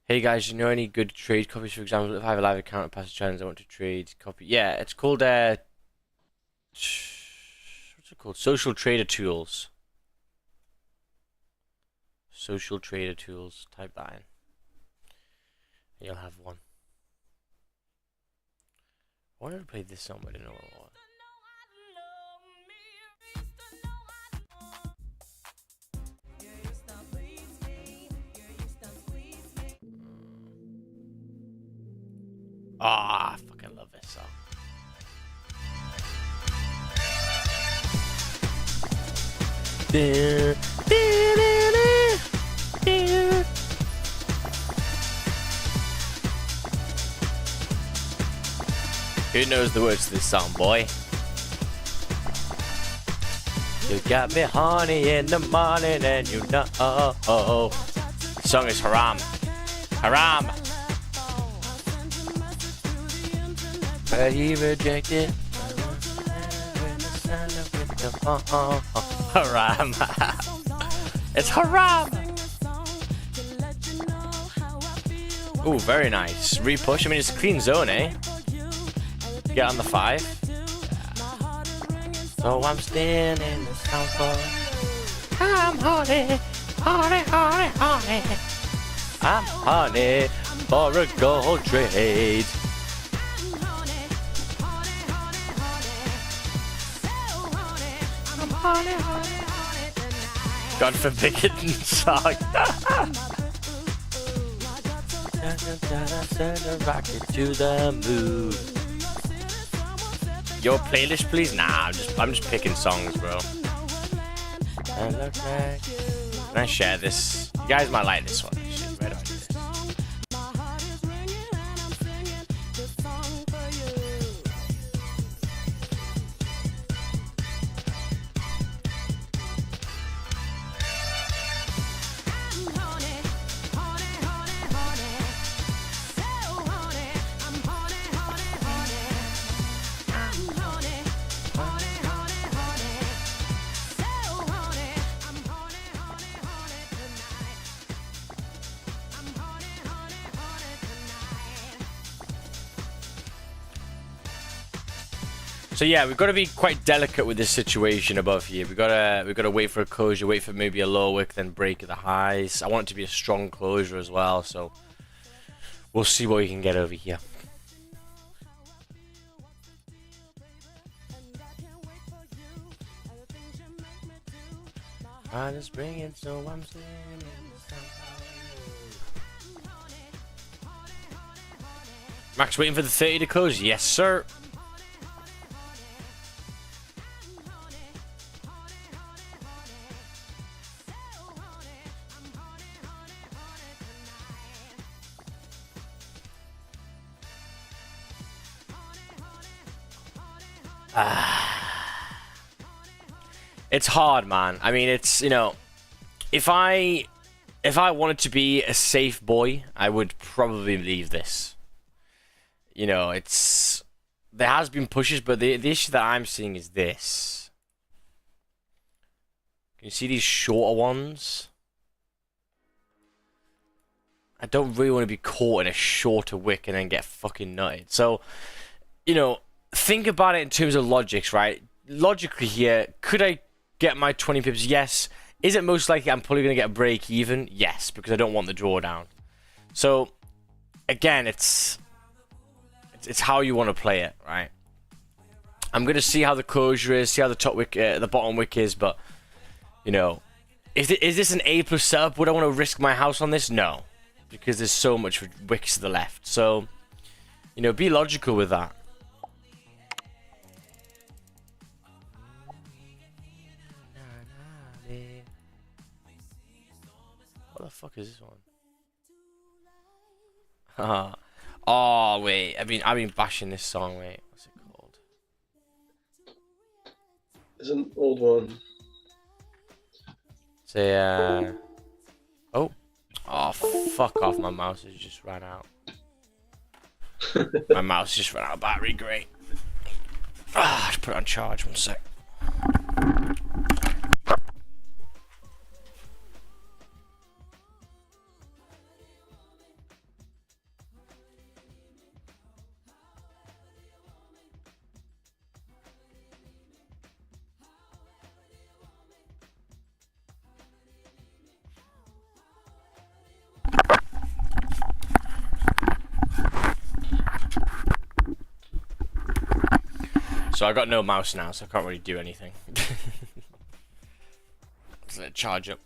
Hey guys, you know any good trade copies? For example, if I have a live account at Passive Challenge, I want to trade copy. Yeah, it's called what's What's it called? Social trader tools. Social trader tools. Type that in. You'll have one. I wanted to play this song, but I didn't know what it was. Ah, I fucking love this song. Who knows the words to this song, boy? You got me honey in the morning and you know. The song is Haram. Haram! But he rejected. Haram. It's haram. Ooh, very nice. Repush. I mean, it's a clean zone, eh? Get on the 5. So I'm standing in the south. I'm honey, honey, honey, honey. I'm honey for a gold trade. God forbidden song. Send a rocket to the moon. Your playlist, please? Nah, I'm just picking songs, bro. Can I share this? You guys might like this one. Actually, right on this. So yeah, we've got to be quite delicate with this situation above here. We've got to wait for a closure, wait for maybe a low wick, then break the highs. I want it to be a strong closure as well, so we'll see what we can get over here. I just bring it, so I'm singing. Max waiting for the 30 to close. Yes, sir. It's hard, man. I mean, it's, you know, if I wanted to be a safe boy, I would probably leave this. You know, there has been pushes, but the issue that I'm seeing is this. Can you see these shorter ones? I don't really want to be caught in a shorter wick and then get fucking nutted. So, you know, think about it in terms of logics, right? Logically here, could I get my 20 pips? Yes. Is it most likely I'm probably going to get a break even? Yes, because I don't want the drawdown. So, again, it's how you want to play it, right? I'm going to see how the closure is, see how the top wick, the bottom wick is, but, you know, is this an A+ setup? Would I want to risk my house on this? No, because there's so much wicks to the left. So, you know, be logical with that. What the fuck is this one? Oh wait, I've been bashing this song. Wait, what's it called? It's an old one. Say oh, fuck off! My mouse has just ran out. My mouse just ran out of battery. Great. Just put it on charge. 1 sec. So I got no mouse now, so I can't really do anything. Let's let it charge up.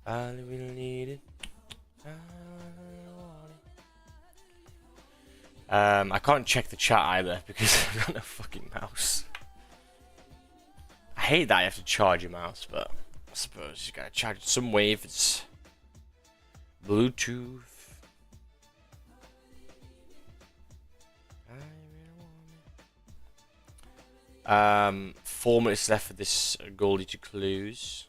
I really need it. I can't check the chat either because I've got no fucking mouse. I hate that you have to charge your mouse, but I suppose you gotta charge it some way if it's Bluetooth. 4 minutes left for this goldie to close.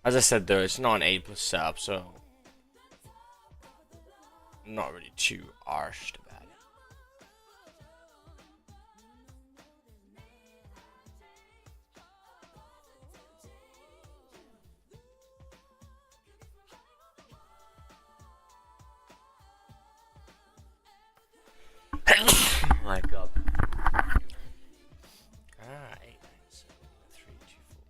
As I said though, it's not an A+ setup, so I'm not really too arsed about it. Oh my god. Ah, 8, 9, 7, 3, 2, 4.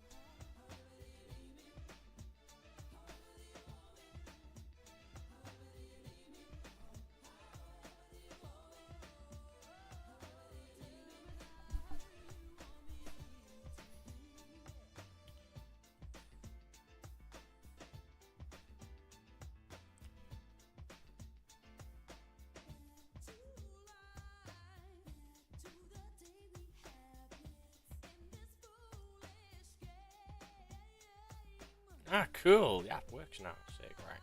Ah, cool. Yeah, it works now. Sick, right.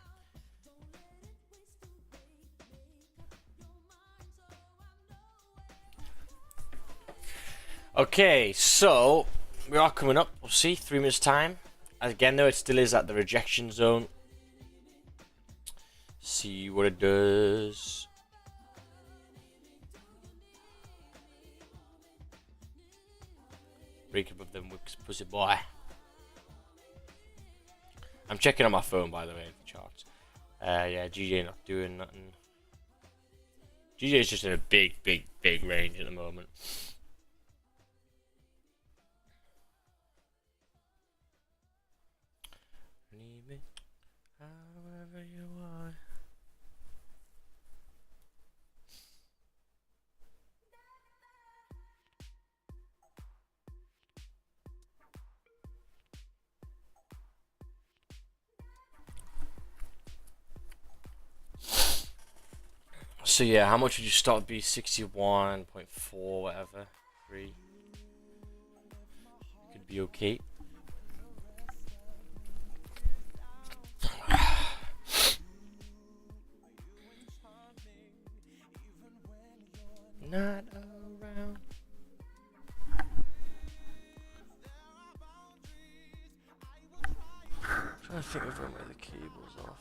Okay, so we are coming up. We'll see. 3 minutes time. Again, though, it still is at the rejection zone. See what it does. Break above them wicks, pussy boy. I'm checking on my phone, by the way, the charts. Yeah, GJ not doing nothing. GJ is just in a big range at the moment. Need me however you want. So yeah, how much would you start? Be 61.4, whatever, 3. Could be okay. Not around. I'm trying to think of where the cable's off.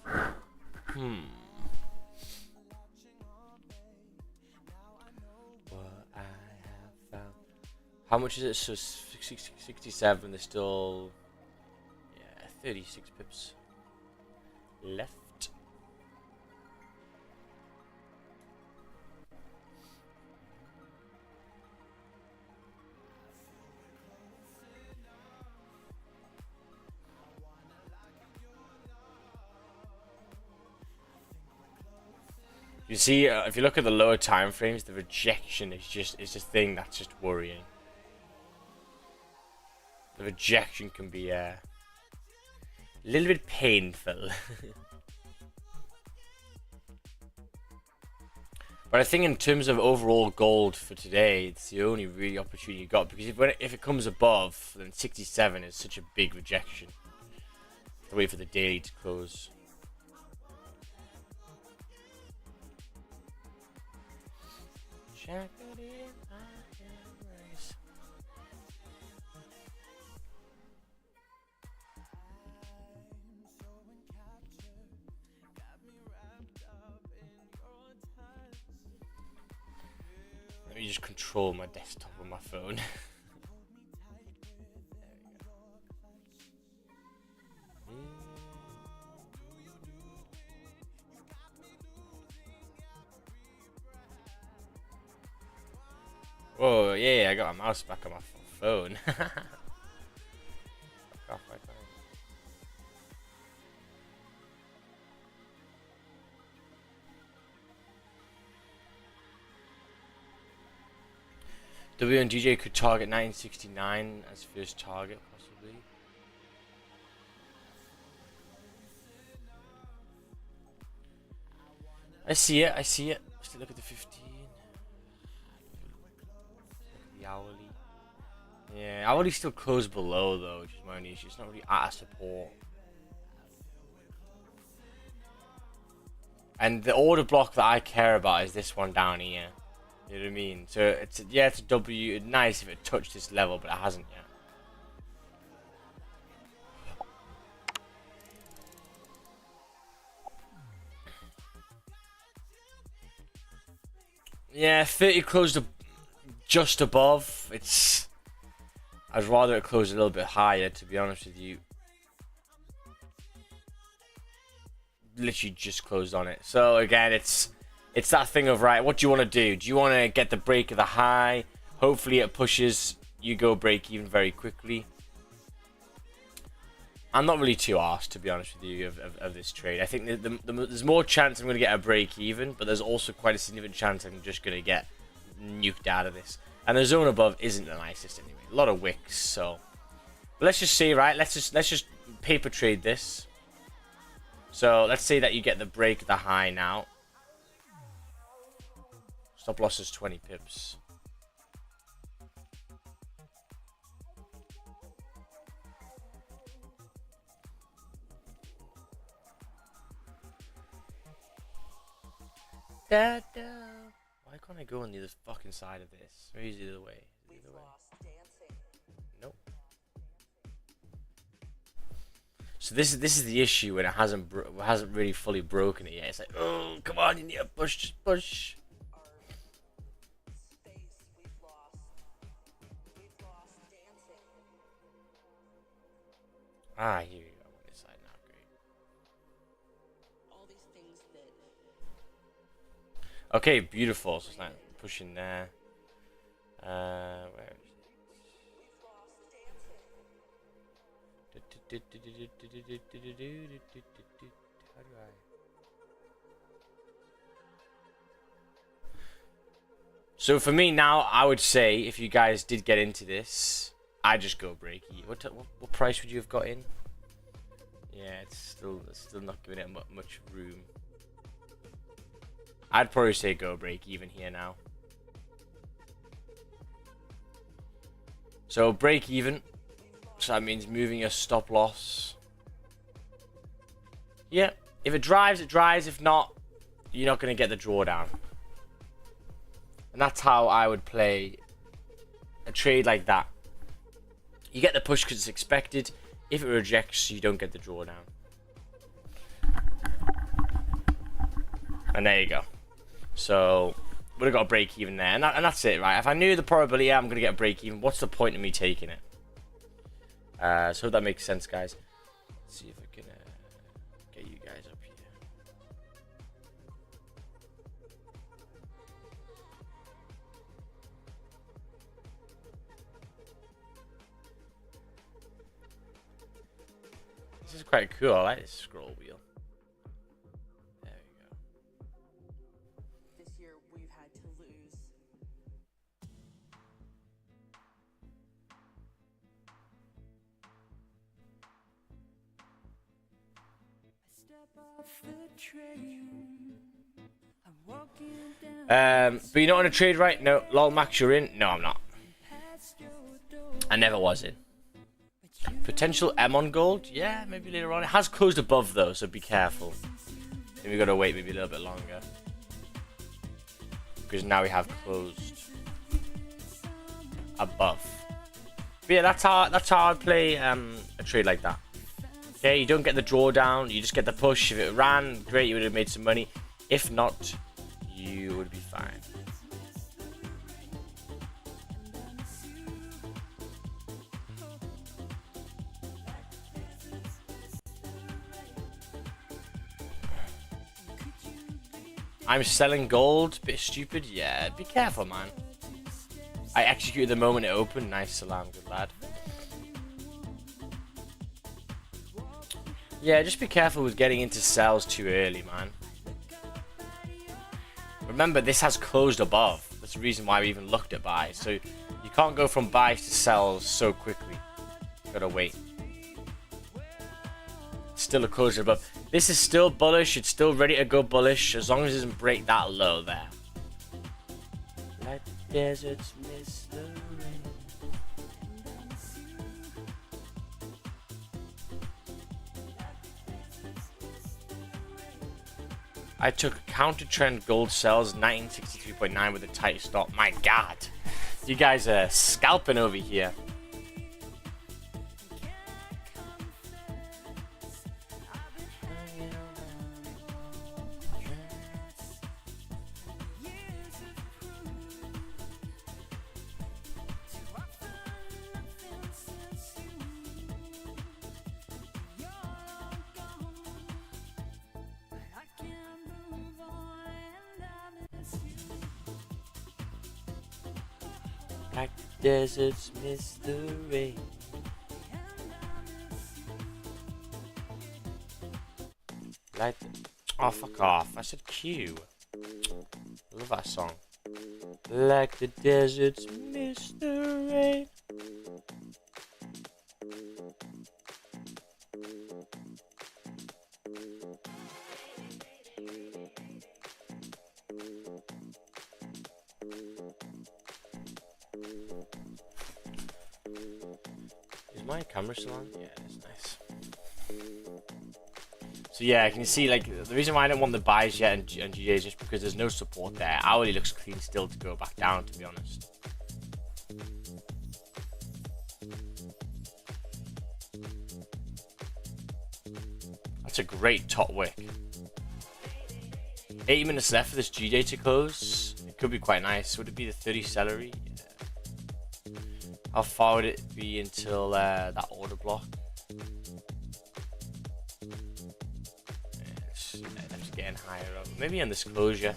What I have found. How much is it? So 67. There's still 36 pips left. You see, if you look at the lower time frames, the rejection is a thing that's just worrying. The rejection can be a little bit painful. But I think in terms of overall gold for today, it's the only really opportunity you got, because if it comes above, then 67 is such a big rejection. To wait for the daily to close. Let me just control my desktop on my phone. Whoa, yeah, I got my mouse back on my phone. Fuck off, W and DJ could target 969 as first target, possibly. I see it, I see it. Still look at the 15. The hourly. Yeah, hourly still closed below though, which is my only issue. It's not really at a support. And the order block that I care about is this one down here. You know what I mean? So it's it's a W. It's nice if it touched this level, but it hasn't yet. Yeah, 30 closed just above. I'd rather it close a little bit higher, to be honest with you. Literally just closed on it. So again, it's that thing of, right, what do you want to do? Do you want to get the break of the high? Hopefully it pushes, you go break even very quickly. I'm not really too arsed, to be honest with you, of this trade. I think there's more chance I'm going to get a break even, but there's also quite a significant chance I'm just going to get nuked out of this. And the zone above isn't the nicest anyway. A lot of wicks, so. But let's just see, right? Let's just paper trade this. So let's say that you get the break of the high now. Stop loss is 20 pips. Why can't I go on the other fucking side of this? Maybe it's the other way. Nope. So this is the issue when it hasn't really fully broken it yet. It's like, oh, come on, you need to push, just push. Ah, here you go. I'm on this side now. Great. All these things that Okay, beautiful. So it's like pushing there. Where is it? How do I? So for me now, I would say if you guys did get into this, I just go break even. What price would you have got in? Yeah, it's still not giving it much room. I'd probably say go break even here now. So break even. So that means moving your stop loss. Yeah, if it drives, it drives. If not, you're not going to get the drawdown. And that's how I would play a trade like that. You get the push because it's expected. If it rejects, you don't get the drawdown. And there you go. So would have got a break even there, and that's it, right? If I knew the probability I'm gonna get a break even, what's the point of me taking it? So that makes sense, guys. Let's see if I can get you guys up here. This is quite cool. I like this scroll wheel. There we go. this year we've had to lose. But you're not on a trade, right? No. Lol, Max, you're in? No, I'm not. I never was in. Potential M on gold? Yeah, maybe later on. It has closed above though, so be careful. Then we gotta wait maybe a little bit longer. Because now we have closed above. But yeah, that's how I play a trade like that. Okay, you don't get the drawdown, you just get the push. If it ran, great, you would have made some money. If not, you would be fine. I'm selling gold. Bit stupid. Yeah, be careful, man. I executed the moment it opened. Nice, Salam, good lad. Yeah, just be careful with getting into sells too early, man. Remember, this has closed above. That's the reason why we even looked at buys. So you can't go from buys to sells so quickly. Gotta wait. Still a closure above. This is still bullish. It's still ready to go bullish as long as it doesn't break that low there. Like the deserts miss the rain. I took a counter trend gold sells 1963.9 with a tight stop. My God, you guys are scalping over here. Like the deserts miss the rain. Like oh, fuck off. I said Q. I love that song. Like the deserts miss the rain. Is my camera still on? Yeah, it's nice. So yeah, can you see, like, the reason why I don't want the buys yet on GA is just because there's no support there. Hourly looks clean still to go back down, to be honest. That's a great top wick. 8 minutes left for this GJ to close. It could be quite nice. Would it be the 30 celery? Yeah. How far would it be until that order block? Yeah, it's getting higher up. Maybe on this closure.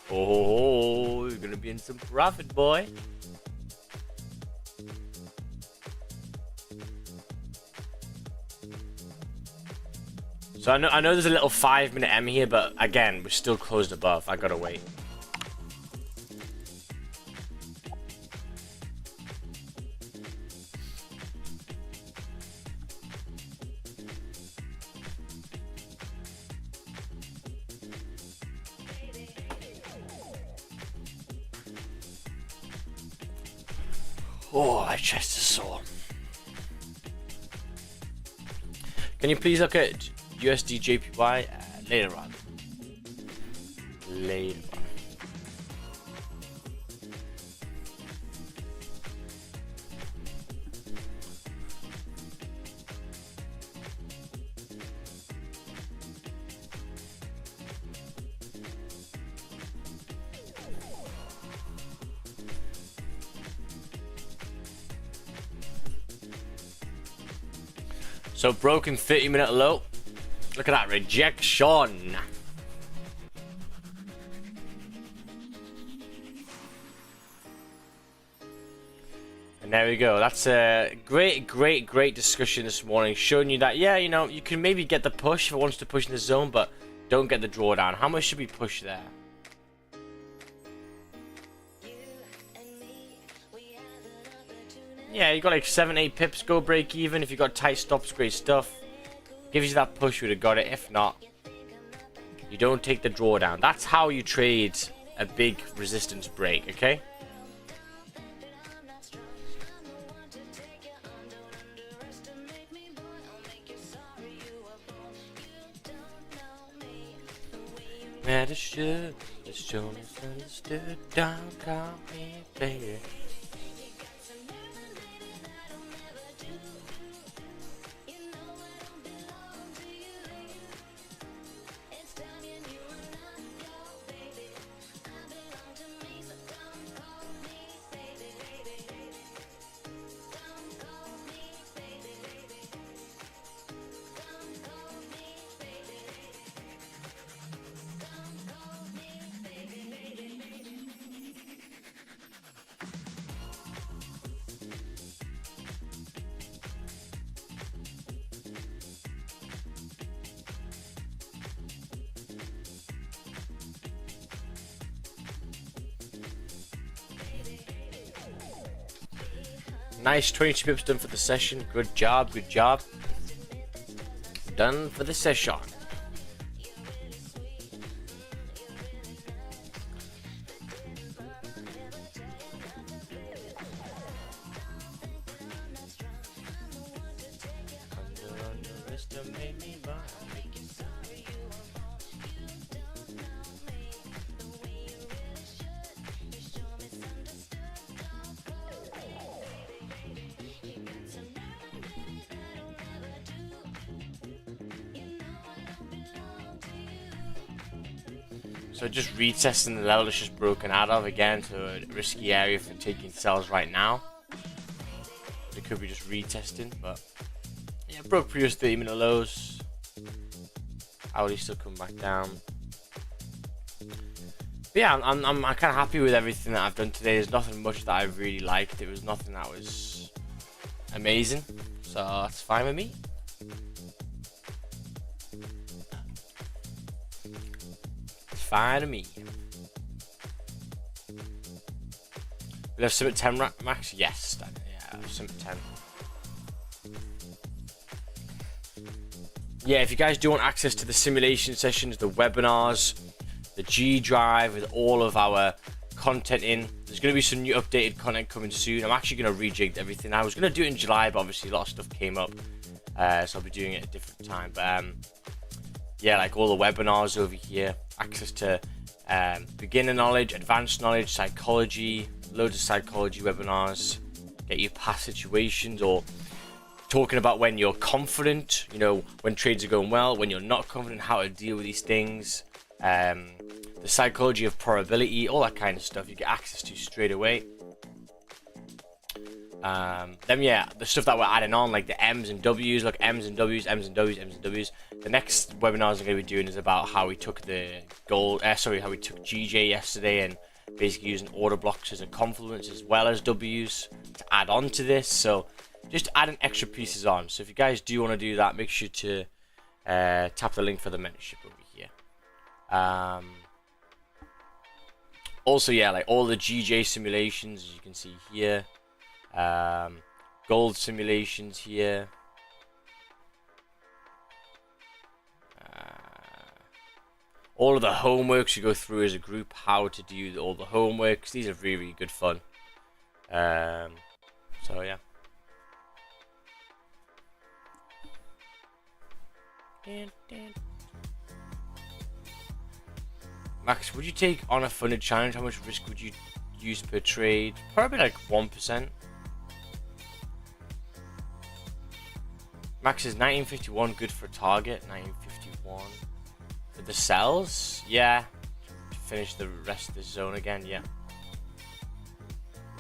Oh, you're gonna be in some profit, boy. So I know there's a little 5-minute M here, but again, we're still closed above. I gotta wait. Oh, my chest is sore. Can you please look at USD JPY later on? Later on. So broken 30-minute low. Look at that rejection. And there we go. That's a great discussion this morning, showing you that, yeah, you know, you can maybe get the push if it wants to push in the zone, but don't get the drawdown. How much should we push there? Yeah, you got like 7-8 pips, go break even. If you got tight stops, great stuff. Gives you that push, would have got it. If not, you don't take the drawdown. That's how you trade a big resistance break, okay? Understood, it's shown us understood. Don't call me baby. Nice, 22 pips done for the session. Good job, good job. Done for the session. So just retesting the level it's just broken out of again, so a risky area for taking sells right now. It could be just retesting, but yeah, broke previous 30-minute lows. Hourly still coming back down. But yeah, I'm kind of happy with everything that I've done today. There's nothing much that I really liked. It was nothing that was amazing, so that's fine with me. Fine to me. We have sim at 10 max? Yes. Yeah, sim at 10. Yeah, if you guys do want access to the simulation sessions, the webinars, the G Drive with all of our content in, there's going to be some new updated content coming soon. I'm actually going to rejig everything. I was going to do it in July, but obviously a lot of stuff came up, so I'll be doing it at a different time. But yeah, like all the webinars over here, access to beginner knowledge, advanced knowledge, psychology, loads of psychology webinars, get you past situations, or talking about when you're confident, you know, when trades are going well, when you're not confident, how to deal with these things, the psychology of probability, all that kind of stuff you get access to straight away. Then yeah, the stuff that we're adding on, like the M's and W's, like M's and W's, M's and W's, M's and W's. The next webinars I'm going to be doing is about how we took the how we took GJ yesterday, and basically using order blocks as a confluence as well as W's to add on to this. So just adding extra pieces on. So if you guys do want to do that, make sure to tap the link for the mentorship over here. Also, yeah, like all the GJ simulations, as you can see here. Gold simulations here. All of the homeworks you go through as a group, how to do all the homeworks. These are really, really good fun. So yeah. Max, would you take on a funded challenge? How much risk would you use per trade? Probably like 1%. Max is 1951 good for target. 1951 for the sells. Yeah. To finish the rest of the zone again. Yeah.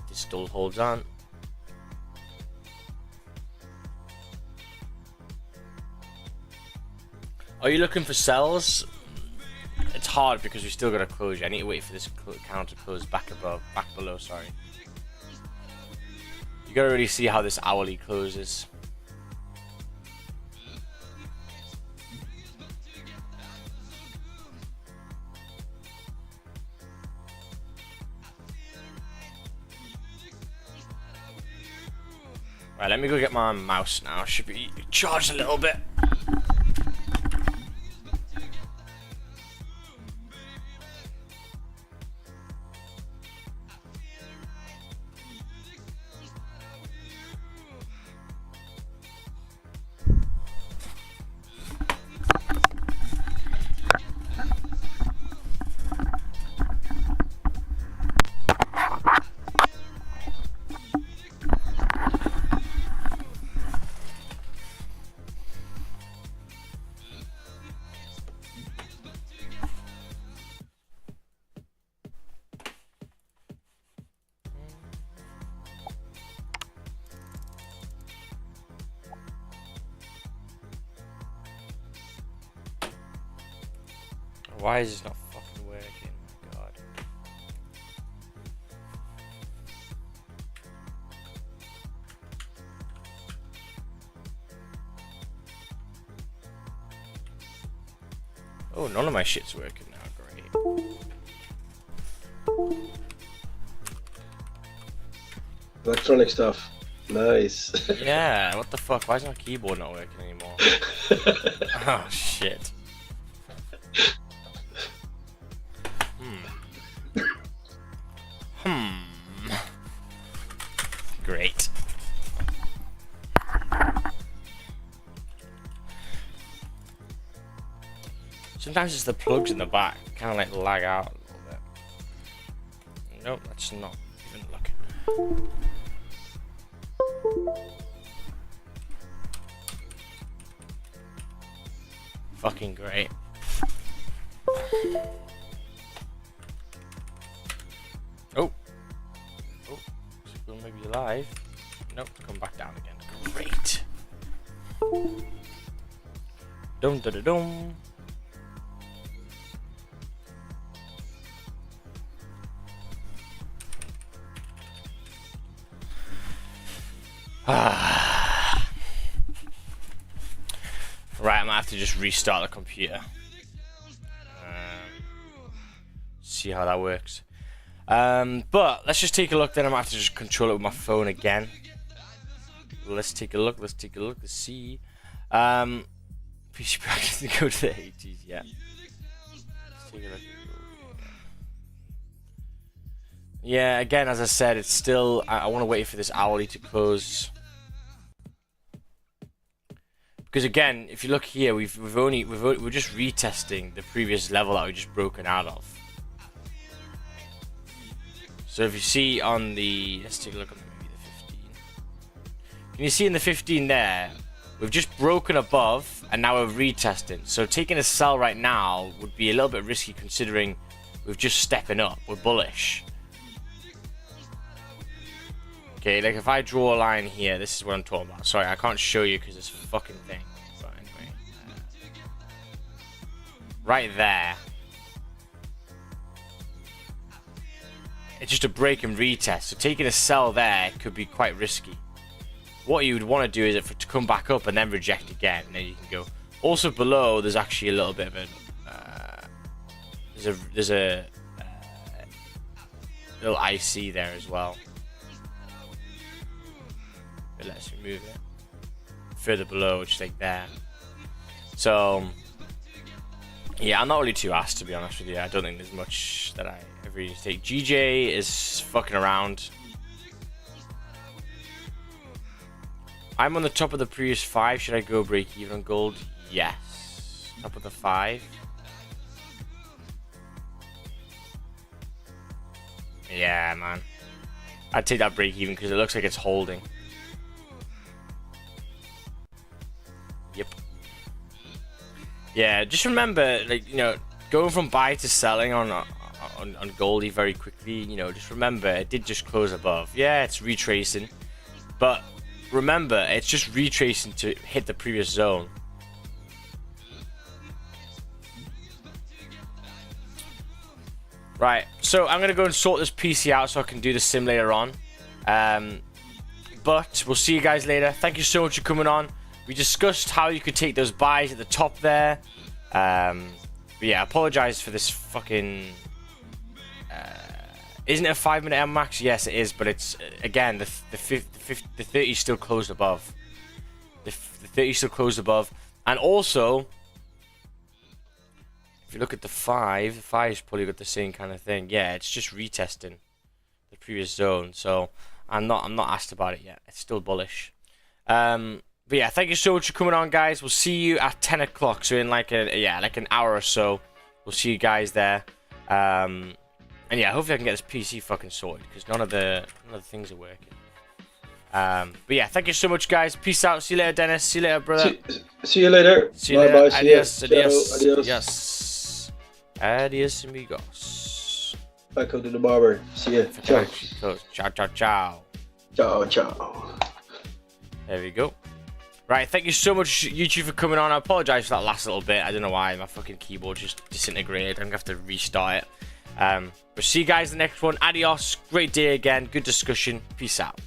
This still holds on. Are you looking for sells? It's hard because we still got to close. I need to wait for this counter to close back below. Sorry. You gotta really see how this hourly closes. Right, let me go get my mouse now. Should be charged a little bit. Why is this not fucking working? My God. Oh, none of my shit's working now. Great. Electronic stuff. Nice. Yeah, what the fuck? Why is my keyboard not working anymore? Oh, shit. Great. Sometimes it's the plugs in the back, kind of like lag out a little bit. Nope, that's not even looking. Fucking great. Oh. Oh, we'll maybe live. Nope, come back down again. Great. Dum da da dum. Right, I might have to just restart the computer. See how that works. But let's just take a look then. I might have to just control it with my phone again. Let's take a look. Let's see. PC practice to go to the 80s, yeah. Let's take a look. Yeah, again, as I said, it's still. I want to wait for this hourly to close. Because again, if you look here, we're just retesting the previous level that we just broken out of. So if you see on the, let's take a look on maybe the 15. Can you see in the 15 there? We've just broken above, and now we're retesting. So taking a sell right now would be a little bit risky, considering we're just stepping up. We're bullish. Okay, like if I draw a line here, this is what I'm talking about. Sorry, I can't show you because it's a fucking thing. But anyway, right there. It's just a break and retest. So taking a sell there could be quite risky. What you would want to do is for it to come back up and then reject again, and then you can go. Also below, there's actually a little bit of a there's a little IC there as well. But let's remove it further below, which is like there. So yeah, I'm not really too asked, to be honest with you. I don't think there's much that I ever need to take. GJ is fucking around. I'm on the top of the previous 5. Should I go break even on gold? Yes. Top of the 5. Yeah, man. I'd take that break even because it looks like it's holding. Yep. Yeah, just remember, like, you know, going from buy to selling on Goldie very quickly, you know, just remember it did just close above. Yeah, it's retracing, but remember it's just retracing to hit the previous zone. Right, so I'm gonna go and sort this PC out so I can do the sim later on. But we'll see you guys later. Thank you so much for coming on. We discussed how you could take those buys at the top there. But yeah, I apologize for this fucking. Isn't it a 5-minute M max? Yes, it is, but it's again the 30 still closed above. The 30 still closed above, and also if you look at the 5, the 5's probably got the same kind of thing. Yeah, it's just retesting the previous zone. So I'm not asked about it yet. It's still bullish. But yeah, thank you so much for coming on, guys. We'll see you at 10 o'clock. So in like an hour or so, we'll see you guys there. And yeah, hopefully I can get this PC fucking sorted because none of the things are working. But yeah, thank you so much, guys. Peace out. See you later, Dennis. See you later, brother. See you later. See you later. Bye. Adios. Adios. Adios. Yes. Adios, amigos. Back to the barber. See ya. Ciao. Ciao, ciao, ciao. Ciao, ciao. There we go. Right, thank you so much, YouTube, for coming on. I apologize for that last little bit. I don't know why. My fucking keyboard just disintegrated. I'm going to have to restart it. But see you guys in the next one. Adios. Great day again. Good discussion. Peace out.